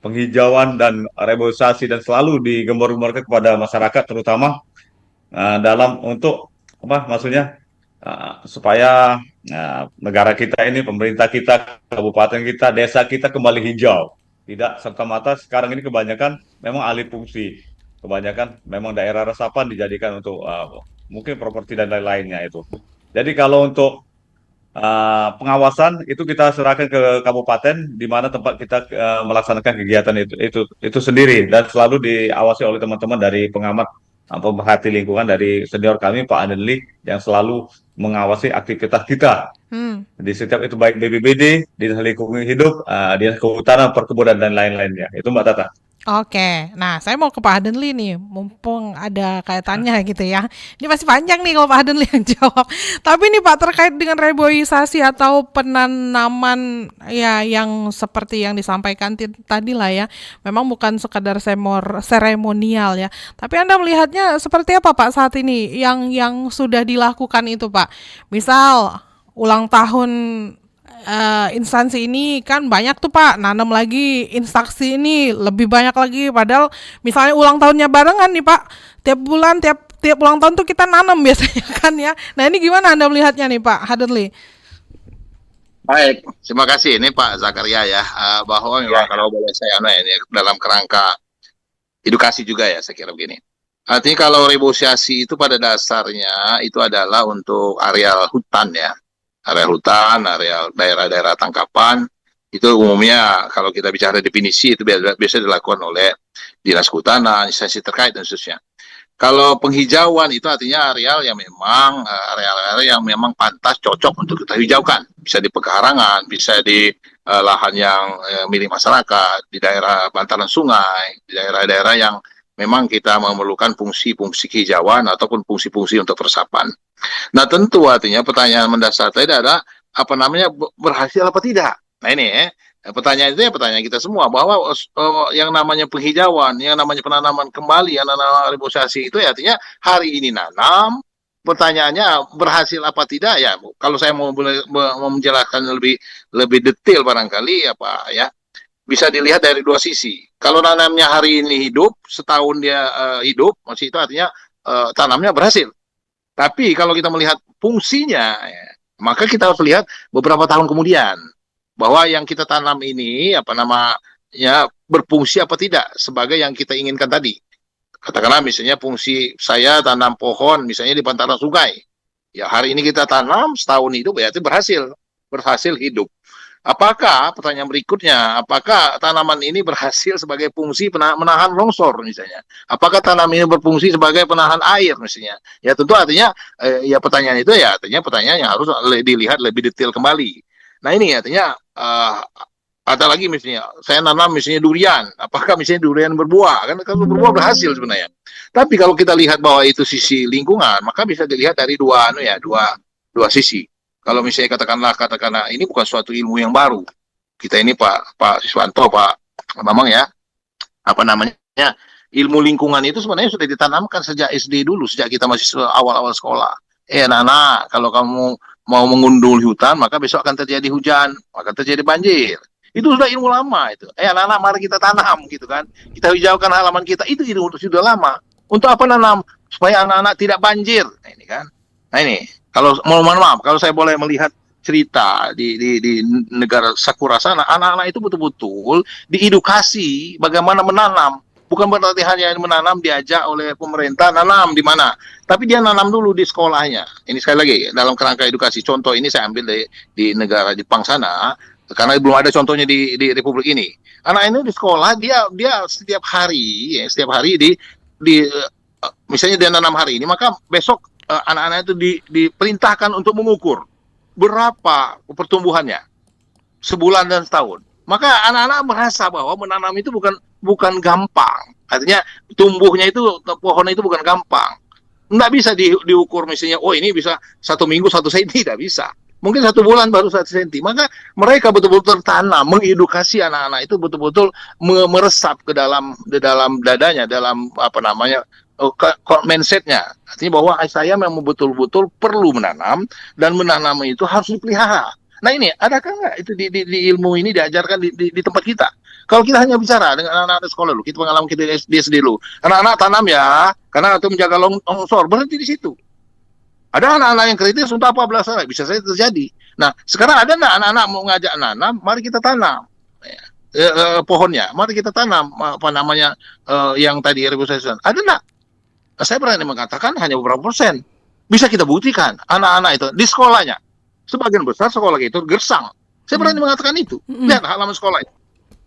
penghijauan dan reboisasi dan selalu digembor-gemborkan kepada masyarakat, terutama dalam untuk apa maksudnya supaya negara kita ini, pemerintah kita, kabupaten kita, desa kita kembali hijau, tidak serta-merta. Sekarang ini kebanyakan memang alih fungsi, kebanyakan memang daerah resapan dijadikan untuk mungkin properti dan lain-lainnya itu. Jadi kalau untuk pengawasan itu kita serahkan ke kabupaten di mana tempat kita melaksanakan kegiatan itu sendiri, dan selalu diawasi oleh teman-teman dari pengamat pemerhati lingkungan dari senior kami Pak Adenli, yang selalu mengawasi aktivitas kita di setiap itu, baik BPBD, Dinas Lingkungan Hidup, Dinas Kehutanan, Perkebunan dan lain-lainnya. Itu Mbak Tata. Oke, nah saya mau ke Pak Adenli nih, mumpung ada kaitannya gitu ya. Ini pasti panjang nih kalau Pak Adenli yang jawab. Tapi nih Pak, terkait dengan reboisasi atau penanaman ya yang seperti yang disampaikan tadi lah ya, memang bukan sekadar seremonial ya. Tapi Anda melihatnya seperti apa Pak saat ini yang sudah dilakukan itu Pak? Misal ulang tahun instansi ini kan banyak tuh Pak, nanam lagi instansi ini lebih banyak lagi, padahal misalnya ulang tahunnya barengan nih Pak, tiap bulan tiap ulang tahun tuh kita nanam biasanya kan ya. Nah ini gimana Anda melihatnya nih Pak Hadenli? Baik, terima kasih. Ini Pak Zakaria ya, bahwa memang kalau boleh saya ini dalam kerangka edukasi juga ya, saya kira begini. Artinya kalau reboisasi itu pada dasarnya itu adalah untuk areal hutan ya. Area hutan, area daerah-daerah tangkapan, itu umumnya kalau kita bicara definisi itu biasa dilakukan oleh Dinas Kehutanan, instansi terkait dan seterusnya. Kalau penghijauan itu artinya areal yang memang area-area yang memang pantas cocok untuk kita hijaukan, bisa di pekarangan, bisa di lahan yang milik masyarakat, di daerah bantaran sungai, di daerah-daerah yang memang kita memerlukan fungsi-fungsi kehijauan ataupun fungsi-fungsi untuk resapan. Nah tentu artinya pertanyaan mendasar tadi adalah apa namanya berhasil apa tidak. Nah ini pertanyaan itu ya pertanyaan kita semua, bahwa yang namanya penghijauan, yang namanya penanaman kembali, yang namanya reboisasi itu ya artinya hari ini nanam, pertanyaannya berhasil apa tidak ya. Kalau saya mau menjelaskan lebih detail barangkali apa ya, bisa dilihat dari dua sisi. Kalau nanamnya hari ini hidup, setahun dia hidup, maksud itu artinya tanamnya berhasil. Tapi kalau kita melihat fungsinya, ya, maka kita harus lihat beberapa tahun kemudian bahwa yang kita tanam ini apa namanya berfungsi apa tidak sebagai yang kita inginkan tadi. Katakanlah misalnya fungsi saya tanam pohon misalnya di bantaran sungai. Ya hari ini kita tanam, setahun hidup berarti berhasil hidup. Apakah, pertanyaan berikutnya, apakah tanaman ini berhasil sebagai fungsi menahan longsor misalnya? Apakah tanaman ini berfungsi sebagai penahan air misalnya? Ya tentu artinya, ya pertanyaan itu ya artinya pertanyaan yang harus dilihat lebih detail kembali. Nah ini artinya, ada lagi misalnya, saya nanam misalnya durian, apakah misalnya durian berbuah? Kan kalau berbuah berhasil sebenarnya. Tapi kalau kita lihat bahwa itu sisi lingkungan, maka bisa dilihat dari dua sisi. Kalau misalnya katakanlah ini bukan suatu ilmu yang baru. Kita ini Pak Siswanto, Pak Bambang ya, apa namanya, ilmu lingkungan itu sebenarnya sudah ditanamkan sejak SD dulu, sejak kita masih awal-awal sekolah. Anak-anak, kalau kamu mau mengundul hutan, maka besok akan terjadi hujan, akan terjadi banjir. Itu sudah ilmu lama itu. Anak-anak, mari kita tanam gitu kan. Kita hijaukan halaman kita, itu ilmu sudah lama. Untuk apa nanam? Supaya anak-anak tidak banjir. Nah ini kan. Nah ini. Kalau mohon maaf, kalau saya boleh melihat cerita di negara Sakura sana, anak-anak itu betul-betul diedukasi bagaimana menanam. Bukan berarti hanya menanam diajak oleh pemerintah nanam di mana, tapi dia nanam dulu di sekolahnya. Ini sekali lagi dalam kerangka edukasi. Contoh ini saya ambil di negara Jepang sana, karena belum ada contohnya di Republik ini. Anak ini di sekolah dia setiap hari misalnya dia nanam hari ini, maka besok anak-anak itu diperintahkan untuk mengukur berapa pertumbuhannya. sebulan dan setahun. Maka anak-anak merasa bahwa menanam itu bukan gampang. Artinya tumbuhnya itu, pohon itu bukan gampang. Nggak bisa diukur misalnya, oh ini bisa 1 minggu 1 senti, tidak bisa. Mungkin 1 bulan baru 1 senti. Maka mereka betul-betul tertanam, mengedukasi anak-anak itu betul-betul meresap ke dalam dadanya, dalam apa namanya, mindsetnya. Artinya bahwa saya memang betul-betul perlu menanam, dan menanam itu harus dipelihara. Nah ini, adakah nggak itu di ilmu ini diajarkan di tempat kita? Kalau kita hanya bicara dengan anak-anak sekolah lu, kita pengalaman kita di SD lu, anak-anak tanam ya, karena itu menjaga longsor, berhenti di situ. Ada anak-anak yang kritis untuk apa belasan, bisa saja terjadi. Nah, sekarang ada nggak anak-anak mau ngajak nanam, mari kita tanam pohonnya, mari kita tanam apa namanya yang tadi reboisation. Ada nggak? Saya berani mengatakan hanya beberapa persen. Bisa kita buktikan anak-anak itu di sekolahnya. Sebagian besar sekolah itu gersang. Saya berani mengatakan itu. Lihat halaman sekolah itu.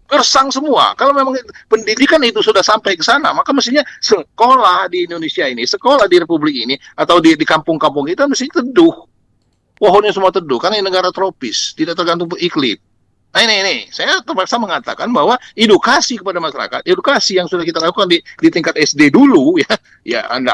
Gersang semua. Kalau memang pendidikan itu sudah sampai ke sana, maka mestinya sekolah di Indonesia ini, sekolah di Republik ini, atau di kampung-kampung itu mesti teduh. Pohonnya semua teduh, karena ini negara tropis, tidak tergantung iklim. Nah ini, saya terpaksa mengatakan bahwa edukasi kepada masyarakat, edukasi yang sudah kita lakukan di tingkat SD dulu, ya Anda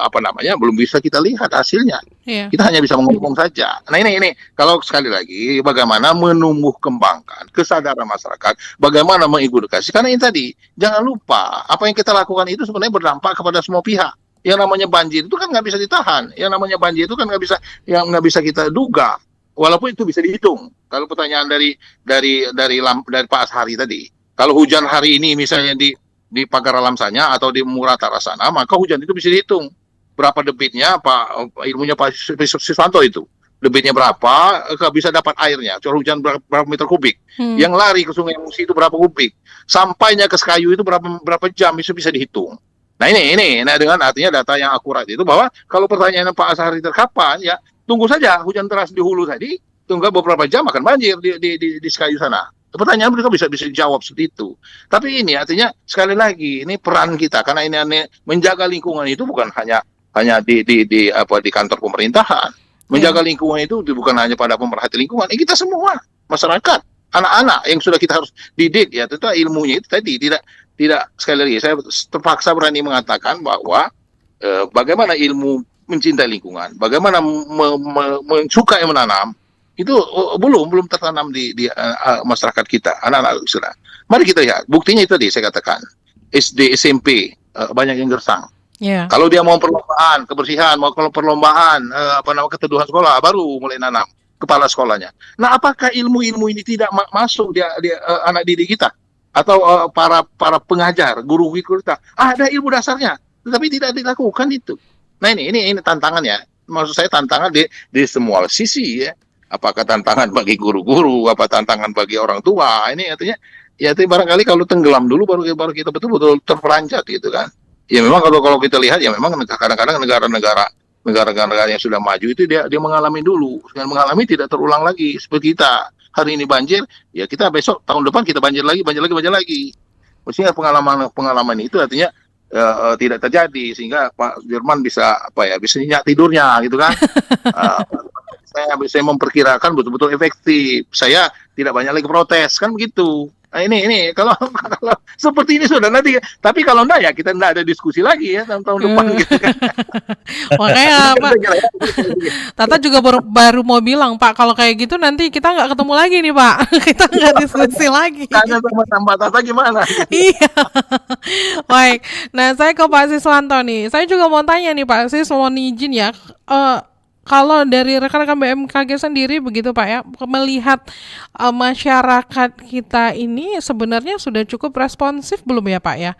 apa namanya, belum bisa kita lihat hasilnya. Yeah. Kita hanya bisa ngomong saja. Nah ini, kalau sekali lagi, bagaimana menumbuh kembangkan kesadaran masyarakat, bagaimana mengedukasi, karena ini tadi, jangan lupa, apa yang kita lakukan itu sebenarnya berdampak kepada semua pihak. Yang namanya banjir itu kan nggak bisa ditahan, yang namanya banjir itu kan nggak bisa kita duga. Walaupun itu bisa dihitung. Kalau pertanyaan dari Pak Ashari tadi, kalau hujan hari ini misalnya di Pagar Alam Sanya atau di Muratara sana, maka hujan itu bisa dihitung. Berapa debitnya, ilmunya Pak Siswanto itu. Debitnya berapa, bisa dapat airnya. Curah hujan berapa meter kubik. Yang lari ke Sungai Musi itu berapa kubik. Sampainya ke Sekayu itu berapa jam, itu bisa dihitung. Nah ini dengan artinya data yang akurat itu, bahwa kalau pertanyaan Pak Ashari terkapan, ya tunggu saja hujan deras di hulu tadi, tunggu beberapa jam akan banjir di Sekayu sana. Pertanyaan mereka bisa dijawab seperti itu. Tapi ini artinya sekali lagi ini peran kita, karena ini menjaga lingkungan itu bukan hanya di kantor pemerintahan. Menjaga lingkungan itu bukan hanya pada pemerhati lingkungan, kita semua masyarakat, anak-anak yang sudah kita harus didik, ya tentu ilmunya itu tadi tidak sekali lagi saya terpaksa berani mengatakan bahwa bagaimana ilmu mencintai lingkungan, bagaimana mensukai menanam, itu belum tertanam di masyarakat kita, anak-anak sudah. Mari kita lihat, buktinya itu tadi saya katakan, SD, SMP, banyak yang gersang. Yeah. Kalau dia mau perlombaan kebersihan, mau perlombaan keteduhan sekolah, baru mulai nanam kepala sekolahnya. Nah, apakah ilmu-ilmu ini tidak masuk di anak didik kita atau para pengajar, guru kita? Ada ilmu dasarnya, tetapi tidak dilakukan itu. Nah ini tantangannya. Maksud saya tantangan di semua sisi ya. Apakah tantangan bagi guru-guru, apa tantangan bagi orang tua? Ini artinya ya itu barangkali kalau tenggelam dulu baru kita betul-betul terperanjat gitu kan. Ya memang kalau kita lihat ya memang kadang-kadang negara-negara yang sudah maju itu dia mengalami dulu, dengan mengalami tidak terulang lagi seperti kita. Hari ini banjir, ya kita besok tahun depan kita banjir lagi. Mestinya pengalaman itu artinya tidak terjadi, sehingga Pak Jerman bisa nyenyak tidurnya gitu kan. Saya bisa memperkirakan betul-betul efektif. Saya tidak banyak lagi protes kan begitu. Nah, ini kalau seperti ini sudah nanti. Tapi kalau enggak ya kita enggak ada diskusi lagi ya tahun depan gitu kan. Makanya Pak Tata juga baru mau bilang, Pak, kalau kayak gitu nanti kita nggak ketemu lagi nih Pak. Kita nggak diskusi lagi. Tanya sama Mbak Tata gimana? Iya. Baik. Nah saya ke Pak Siswanto nih. Saya juga mau tanya nih Pak, saya mohon izin ya. Kalau dari rekan-rekan BMKG sendiri begitu Pak ya, melihat masyarakat kita ini sebenarnya sudah cukup responsif belum ya Pak ya?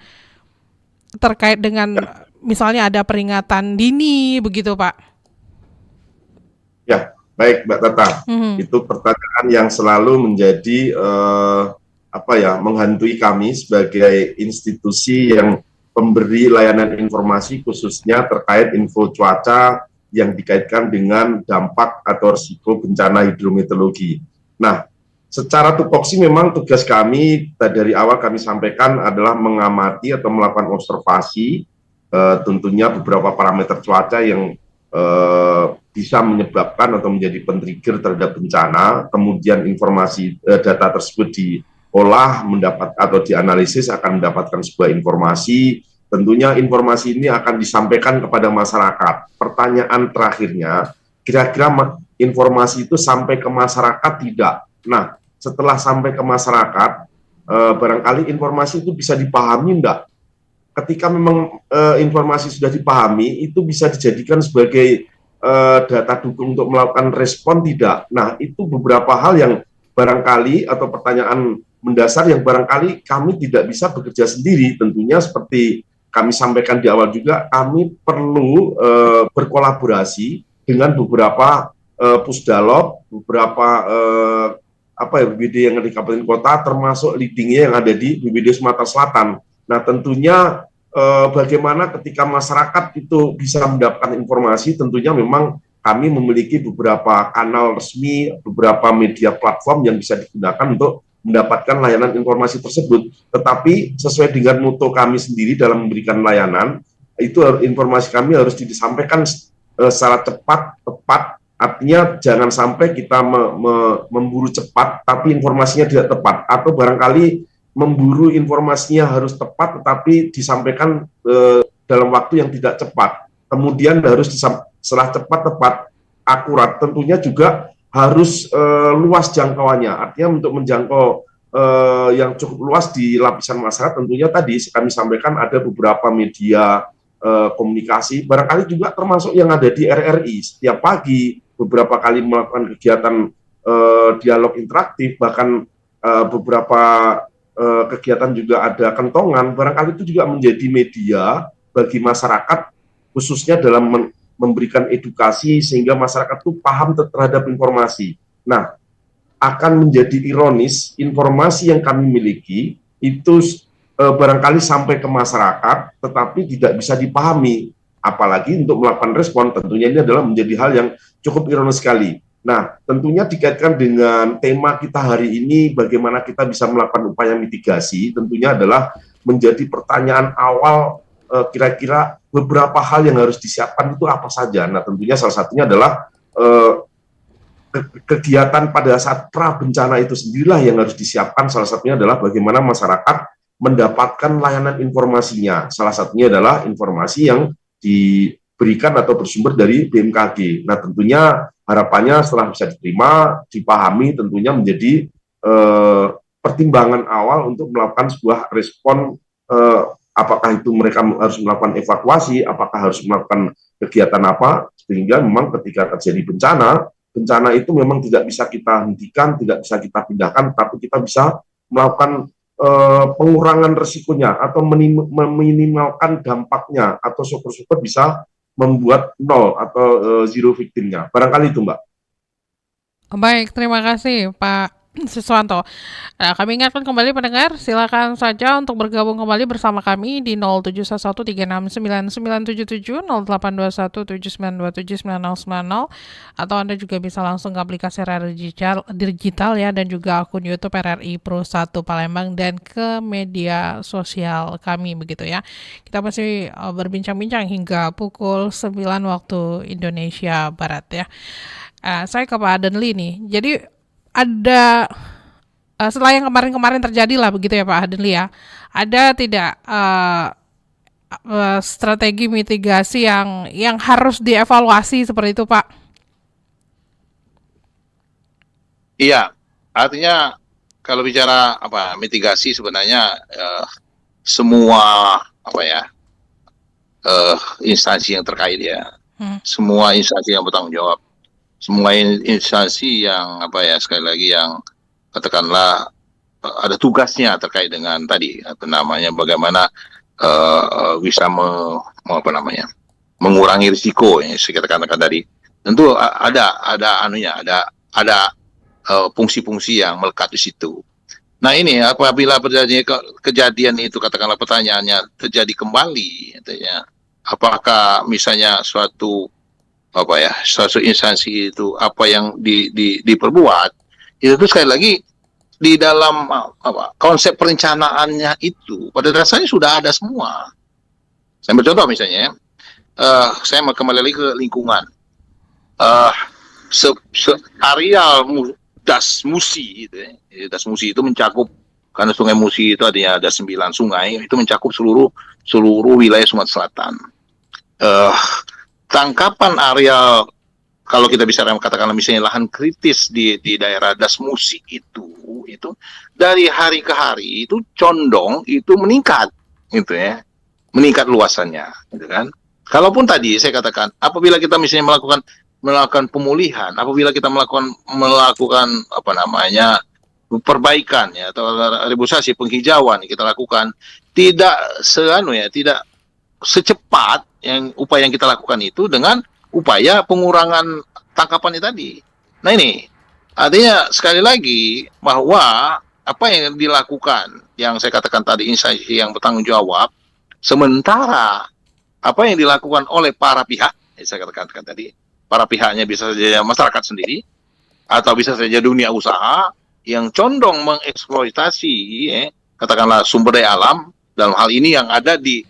Terkait dengan misalnya ada peringatan dini begitu Pak? Ya, baik Mbak Tata. Itu pertanyaan yang selalu menjadi menghantui kami sebagai institusi yang pemberi layanan informasi khususnya terkait info cuaca yang dikaitkan dengan dampak atau risiko bencana hidrometeorologi. Nah, secara tupoksi memang tugas kami dari awal kami sampaikan adalah mengamati atau melakukan observasi tentunya beberapa parameter cuaca yang bisa menyebabkan atau menjadi pen-trigger terhadap bencana, kemudian informasi data tersebut diolah, mendapat atau dianalisis akan mendapatkan sebuah informasi. Tentunya informasi ini akan disampaikan kepada masyarakat. Pertanyaan terakhirnya, kira-kira informasi itu sampai ke masyarakat tidak? Nah, setelah sampai ke masyarakat, barangkali informasi itu bisa dipahami enggak? Ketika memang informasi sudah dipahami, itu bisa dijadikan sebagai data dukung untuk melakukan respon tidak? Nah, itu beberapa hal yang barangkali atau pertanyaan mendasar yang barangkali kami tidak bisa bekerja sendiri. Tentunya seperti kami sampaikan di awal juga, kami perlu berkolaborasi dengan beberapa pusdalop, beberapa BPBD yang ada di kabupaten kota, termasuk leadingnya yang ada di BPBD Sumatera Selatan. Nah, tentunya bagaimana ketika masyarakat itu bisa mendapatkan informasi, tentunya memang kami memiliki beberapa kanal resmi, beberapa media platform yang bisa digunakan untuk mendapatkan layanan informasi tersebut. Tetapi sesuai dengan moto kami sendiri dalam memberikan layanan, itu informasi kami harus disampaikan secara cepat, tepat. Artinya jangan sampai kita memburu cepat, tapi informasinya tidak tepat. Atau barangkali memburu informasinya harus tepat, tetapi disampaikan dalam waktu yang tidak cepat. Kemudian harus setelah cepat, tepat, akurat. Tentunya juga harus luas jangkauannya. Artinya untuk menjangkau yang cukup luas di lapisan masyarakat, tentunya tadi kami sampaikan ada beberapa media komunikasi, barangkali juga termasuk yang ada di RRI. Setiap pagi, beberapa kali melakukan kegiatan dialog interaktif, bahkan beberapa kegiatan juga ada kentongan, barangkali itu juga menjadi media bagi masyarakat, khususnya dalam memberikan edukasi sehingga masyarakat itu paham terhadap informasi. Nah, akan menjadi ironis, informasi yang kami miliki itu barangkali sampai ke masyarakat, tetapi tidak bisa dipahami. Apalagi untuk melakukan respon, tentunya ini adalah menjadi hal yang cukup ironis sekali. Nah, tentunya dikaitkan dengan tema kita hari ini, bagaimana kita bisa melakukan upaya mitigasi, tentunya adalah menjadi pertanyaan awal, kira-kira beberapa hal yang harus disiapkan itu apa saja. Nah, tentunya salah satunya adalah kegiatan pada saat pra bencana itu sendirilah yang harus disiapkan. Salah satunya adalah bagaimana masyarakat mendapatkan layanan informasinya. Salah satunya adalah informasi yang diberikan atau bersumber dari BMKG. Nah, tentunya harapannya setelah bisa diterima, dipahami, tentunya menjadi pertimbangan awal untuk melakukan sebuah respon, apakah itu mereka harus melakukan evakuasi, apakah harus melakukan kegiatan apa, sehingga memang ketika terjadi bencana itu memang tidak bisa kita hentikan, tidak bisa kita pindahkan, tapi kita bisa melakukan pengurangan resikonya atau meminimalkan dampaknya, atau syukur-syukur bisa membuat nol atau zero victimnya. Barangkali itu, Mbak. Baik, terima kasih Pak Siswanto. Nah, kami ingatkan kembali pendengar, silakan saja untuk bergabung kembali bersama kami di 0711369977, 082179279090, atau Anda juga bisa langsung ke aplikasi RRI digital ya, dan juga akun YouTube RRI Pro 1 Palembang dan ke media sosial kami begitu ya. Kita masih berbincang-bincang hingga pukul 9 waktu Indonesia Barat ya. Saya ke Pak Adenli nih. Jadi ada setelah yang kemarin-kemarin terjadi lah begitu ya Pak Adenli ya, ada tidak strategi mitigasi yang harus dievaluasi seperti itu Pak? Iya, artinya kalau bicara mitigasi sebenarnya semua instansi yang terkait ya, semua instansi yang bertanggung jawab, semua instansi yang sekali lagi yang katakanlah ada tugasnya terkait dengan tadi bagaimana bisa mengurangi risiko yang saya katakan tadi. Tentu ada fungsi-fungsi yang melekat di situ. Nah, ini apabila terjadi kejadian itu, katakanlah pertanyaannya terjadi kembali, apakah misalnya suatu instansi itu apa yang diperbuat itu sekali lagi di dalam konsep perencanaannya itu pada dasarnya sudah ada semua. Saya bercontoh misalnya, saya mau kembali lagi ke lingkungan. eh areal Das Musi gitu ya. Das Musi itu mencakup, karena Sungai Musi itu ada 9 sungai, itu mencakup seluruh wilayah Sumatera Selatan. Tangkapan areal, kalau kita bisa katakanlah misalnya lahan kritis di daerah Das Musi itu dari hari ke hari itu condong itu meningkat gitu ya, meningkat luasannya gitu kan. Kalaupun tadi saya katakan apabila kita misalnya melakukan pemulihan, apabila kita melakukan apa namanya perbaikan ya atau reboisasi, penghijauan yang kita lakukan tidak tidak secepat upaya yang kita lakukan itu dengan upaya pengurangan tangkapannya tadi. Nah ini artinya sekali lagi bahwa apa yang dilakukan, yang saya katakan tadi, instansi yang bertanggung jawab, sementara apa yang dilakukan oleh para pihak, saya katakan tadi, para pihaknya bisa saja masyarakat sendiri, atau bisa saja dunia usaha yang condong mengeksploitasi, katakanlah sumber daya alam, dalam hal ini yang ada di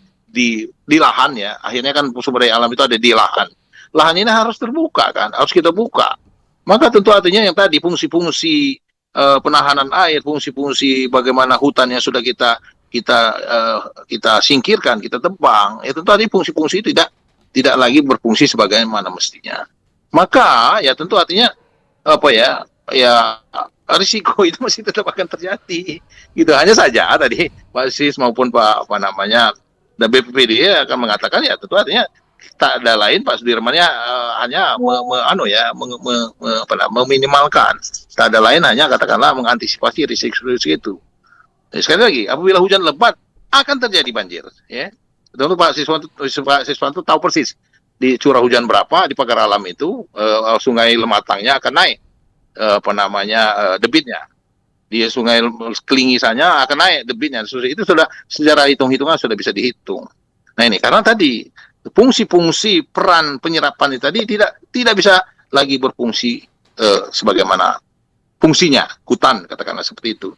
lahan ya, akhirnya kan sumber daya alam itu ada di lahan. Lahan ini harus terbuka kan, harus kita buka. Maka tentu artinya yang tadi fungsi-fungsi penahanan air, fungsi-fungsi bagaimana hutan yang sudah kita singkirkan, kita tebang, itu tadi fungsi-fungsi itu tidak lagi berfungsi sebagaimana mestinya. Maka ya tentu artinya risiko itu masih tetap akan terjadi. Gitu. Hanya saja tadi Pak Sis maupun Pak dan BPPD akan mengatakan ya tentu artinya tak ada lain Pak Sudirman hanya meminimalkan. Tak ada lain hanya katakanlah mengantisipasi risiko itu. Jadi, sekali lagi, apabila hujan lebat akan terjadi banjir, ya. Tentu Pak Siswanto tahu persis di curah hujan berapa di pagar alam itu sungai Lematangnya akan naik debitnya. Di sungai Kelingisannya akan naik debitnya. Itu sudah secara hitung-hitungan sudah bisa dihitung. Nah ini karena tadi fungsi-fungsi peran penyerapan itu tadi tidak bisa lagi berfungsi sebagaimana fungsinya hutan, katakanlah seperti itu.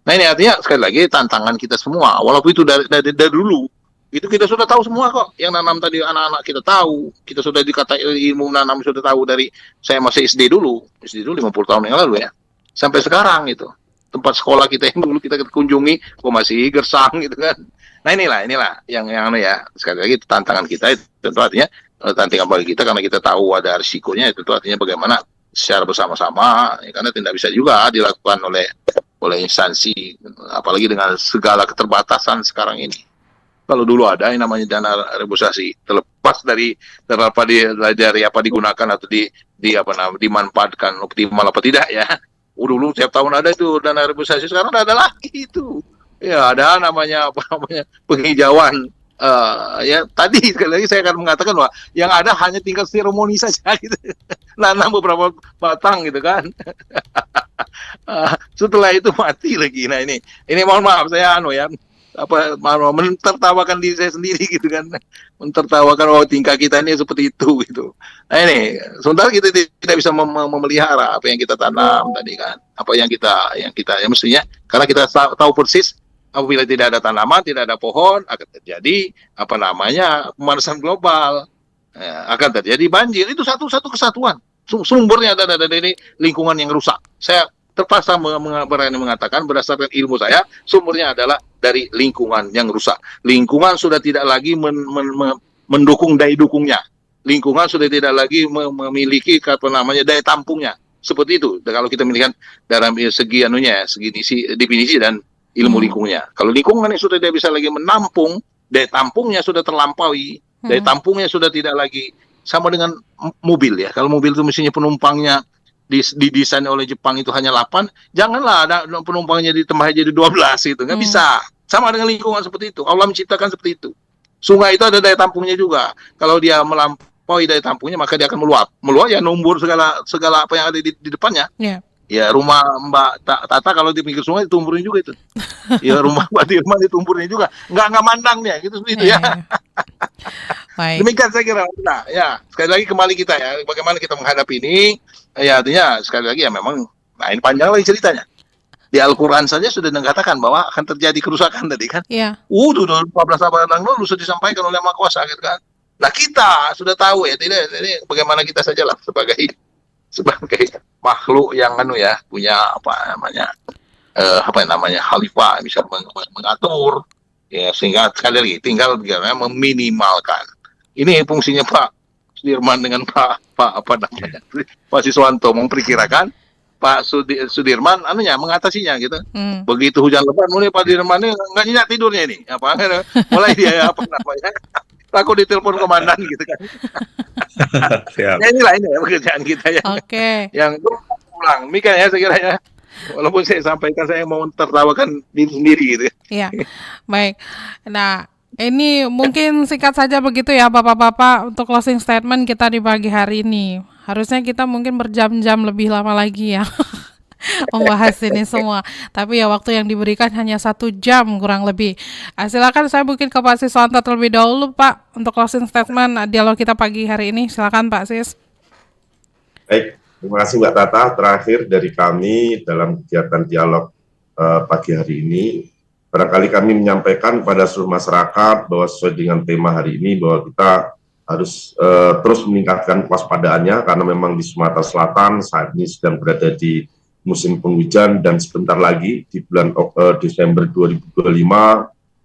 Nah ini artinya sekali lagi tantangan kita semua, walaupun itu dari dulu itu kita sudah tahu semua kok, yang nanam tadi anak-anak kita tahu, kita sudah dikata ilmu nanam sudah tahu dari saya masih SD dulu 50 tahun yang lalu ya, sampai sekarang itu tempat sekolah kita yang dulu kita kunjungi kok masih gersang gitu kan. Nah inilah yang ya sekali lagi tantangan kita itu tentu artinya tantangan bagi kita karena kita tahu ada risikonya, itu artinya bagaimana secara bersama-sama ya, karena tidak bisa juga dilakukan oleh instansi apalagi dengan segala keterbatasan sekarang ini. Kalau dulu ada yang namanya dana reboisasi, terlepas dari apa digunakan atau dimanfaatkan optimal apa tidak ya. Dulu tiap tahun ada itu dana reboisasi, sekarang tidak ada lagi itu. Ya ada namanya penghijauan. Ya tadi sekali lagi saya akan mengatakan bahwa yang ada hanya tinggal seremoni saja gitu. Nanam beberapa batang gitu kan. Setelah itu mati lagi. Nah ini mohon maaf saya mentertawakan diri saya sendiri gitu kan, mentertawakan tingkah kita ini seperti itu gitu. Nah ini sementara kita tidak bisa memelihara apa yang kita tanam tadi kan, apa yang kita mestinya, karena kita tahu persis apabila tidak ada tanaman, tidak ada pohon, akan terjadi pemanasan global, akan terjadi banjir. Itu satu kesatuan, sumbernya ada dari lingkungan yang rusak. Saya terpaksa berani mengatakan berdasarkan ilmu saya, sumbernya adalah dari lingkungan yang rusak. Lingkungan sudah tidak lagi mendukung daya dukungnya. Lingkungan sudah tidak lagi memiliki daya tampungnya. Seperti itu. Dan kalau kita melihat dalam segi definisi dan ilmu lingkungnya. Kalau lingkungan yang sudah tidak bisa lagi menampung, daya tampungnya sudah terlampaui. Daya tampungnya sudah tidak lagi sama dengan mobil ya. Kalau mobil itu mesinnya penumpangnya didesain oleh Jepang itu hanya 8, janganlah ada penumpangnya ditambah jadi 12 gitu, nggak bisa. Sama dengan lingkungan seperti itu, Allah menciptakan seperti itu. Sungai itu ada daya tampungnya juga. Kalau dia melampaui daya tampungnya maka dia akan meluap ya, numbur segala apa yang ada di depannya. Ya rumah Mbak Tata kalau di pinggir sungai ditumburin juga itu. Ya rumah Mbak Dirman ditumburin juga, nggak mandangnya gitu ya. Demikian saya kira. Nah ya sekali lagi kembali kita ya, bagaimana kita menghadapi ini. Ya artinya sekali lagi ya memang, ini panjang lagi ceritanya. Di Al-Quran saja sudah dikatakan bahwa akan terjadi kerusakan tadi kan. 15 abad yang lalu sudah disampaikan oleh Maha Kuasa gitu kan. Nah kita sudah tahu ya, tidak ini bagaimana kita sajalah sebagai makhluk yang punya khalifah bisa mengatur ya, sehingga sekali lagi tinggal meminimalkan. Ini fungsinya Pak Sudirman dengan Pak Siswanto memperkirakan Pak Sudirman mengatasinya gitu. Begitu hujan lebat mulai Pak Sudirman ini nggak nyenyak tidurnya ini mulai dia takut ditelepon komandan gitu kan. Siap. Ya inilah ini pekerjaan kita ya. Oke. Yang ulang demikian ya saya kira ya. Walaupun saya sampaikan saya mau tertawakan diri sendiri gitu. Iya, baik. Nah, ini mungkin singkat saja begitu ya Bapak-Bapak untuk closing statement kita di pagi hari ini. Harusnya kita mungkin berjam-jam lebih lama lagi ya membahas ini semua. Tapi ya waktu yang diberikan hanya 1 jam kurang lebih. Silakan saya mungkin ke Pak Siswanto terlebih dahulu Pak untuk closing statement dialog kita pagi hari ini. Silakan Pak Sis. Baik, terima kasih Mbak Tata. Terakhir dari kami dalam kegiatan dialog pagi hari ini, barangkali kami menyampaikan kepada seluruh masyarakat bahwa sesuai dengan tema hari ini bahwa kita harus terus meningkatkan kewaspadaannya karena memang di Sumatera Selatan saat ini sedang berada di musim penghujan dan sebentar lagi di bulan Desember 2025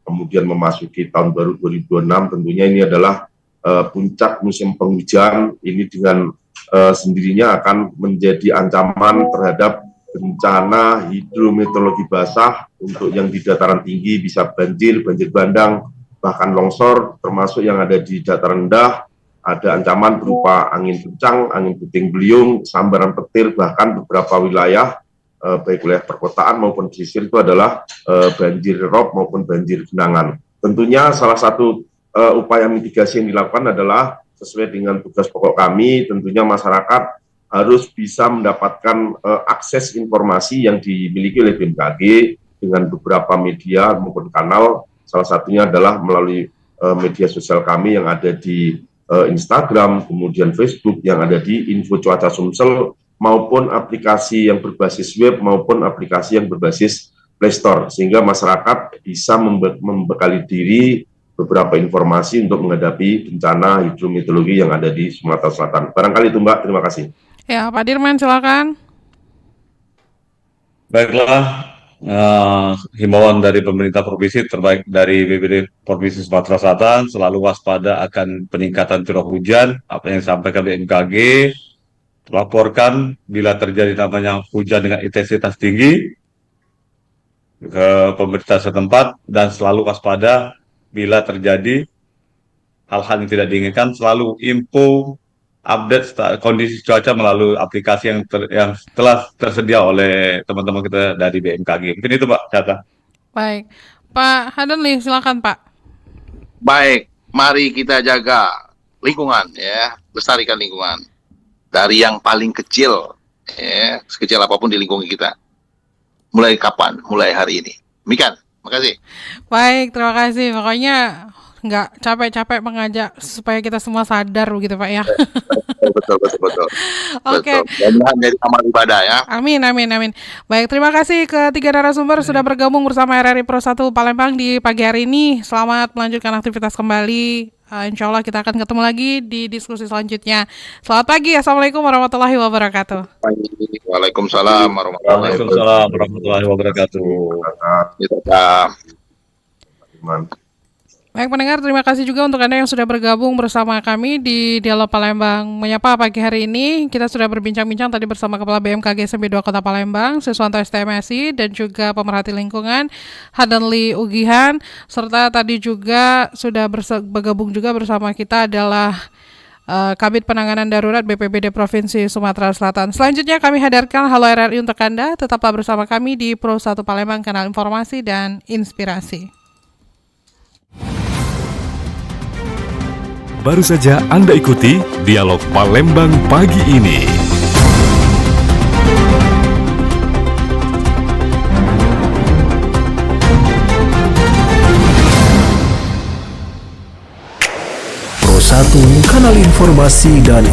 kemudian memasuki tahun baru 2026 tentunya ini adalah puncak musim penghujan. Ini dengan sendirinya akan menjadi ancaman terhadap bencana hidrometeorologi basah untuk yang di dataran tinggi bisa banjir bandang, bahkan longsor, termasuk yang ada di dataran rendah, ada ancaman berupa angin kencang, angin puting beliung, sambaran petir, bahkan beberapa wilayah, baik wilayah perkotaan maupun pesisir itu adalah banjir rob maupun banjir genangan. Tentunya salah satu upaya mitigasi yang dilakukan adalah sesuai dengan tugas pokok kami, tentunya masyarakat harus bisa mendapatkan akses informasi yang dimiliki oleh BMKG dengan beberapa media maupun kanal. Salah satunya adalah melalui media sosial kami yang ada di Instagram, kemudian Facebook, yang ada di Info Cuaca Sumsel, maupun aplikasi yang berbasis web maupun aplikasi yang berbasis Play Store, sehingga masyarakat bisa membekali diri beberapa informasi untuk menghadapi bencana hidrometeorologi yang ada di Sumatera Selatan. Barangkali itu Mbak, terima kasih. Ya, Pak Dirman silakan. Baiklah, himbauan dari pemerintah provinsi terbaik dari BPBD Provinsi Sumatera Selatan selalu waspada akan peningkatan curah hujan. Apa yang disampaikan BMKG, laporkan bila terjadi namanya hujan dengan intensitas tinggi ke pemerintah setempat dan selalu waspada bila terjadi hal-hal yang tidak diinginkan. Selalu info update kondisi cuaca melalui aplikasi yang telah tersedia oleh teman-teman kita dari BMKG. Mungkin itu Pak Cata. Baik, Pak Hadanli silakan Pak. Baik, mari kita jaga lingkungan ya, lestarikan lingkungan dari yang paling kecil ya, sekecil apapun di lingkungan kita. Mulai kapan? Mulai hari ini. Demikian. Makasih. Baik, terima kasih. Pokoknya nggak capek-capek mengajak supaya kita semua sadar begitu Pak ya. Betul. Oke. Dan jadi amal ibadah ya. Amin. Baik, terima kasih ketiga narasumber sudah bergabung bersama RRI Pro 1 Palembang di pagi hari ini. Selamat melanjutkan aktivitas kembali. Insya Allah kita akan ketemu lagi di diskusi selanjutnya. Selamat pagi. Assalamualaikum warahmatullahi wabarakatuh. Waalaikumsalam warahmatullahi wabarakatuh. Baik pendengar, terima kasih juga untuk Anda yang sudah bergabung bersama kami di Dialog Palembang Menyapa pagi hari ini. Kita sudah berbincang-bincang tadi bersama Kepala BMKG SMP 2 Kota Palembang, Siswanto STMSI, dan juga pemerhati lingkungan Hadanli Ugihan, serta tadi juga sudah bergabung juga bersama kita adalah Kabid Penanganan Darurat BPBD Provinsi Sumatera Selatan. Selanjutnya kami hadirkan Halo RRI untuk Anda. Tetaplah bersama kami di Pro 1 Palembang, kanal informasi dan inspirasi. Baru saja Anda ikuti Dialog Palembang pagi ini. Pro 1, kanal informasi dan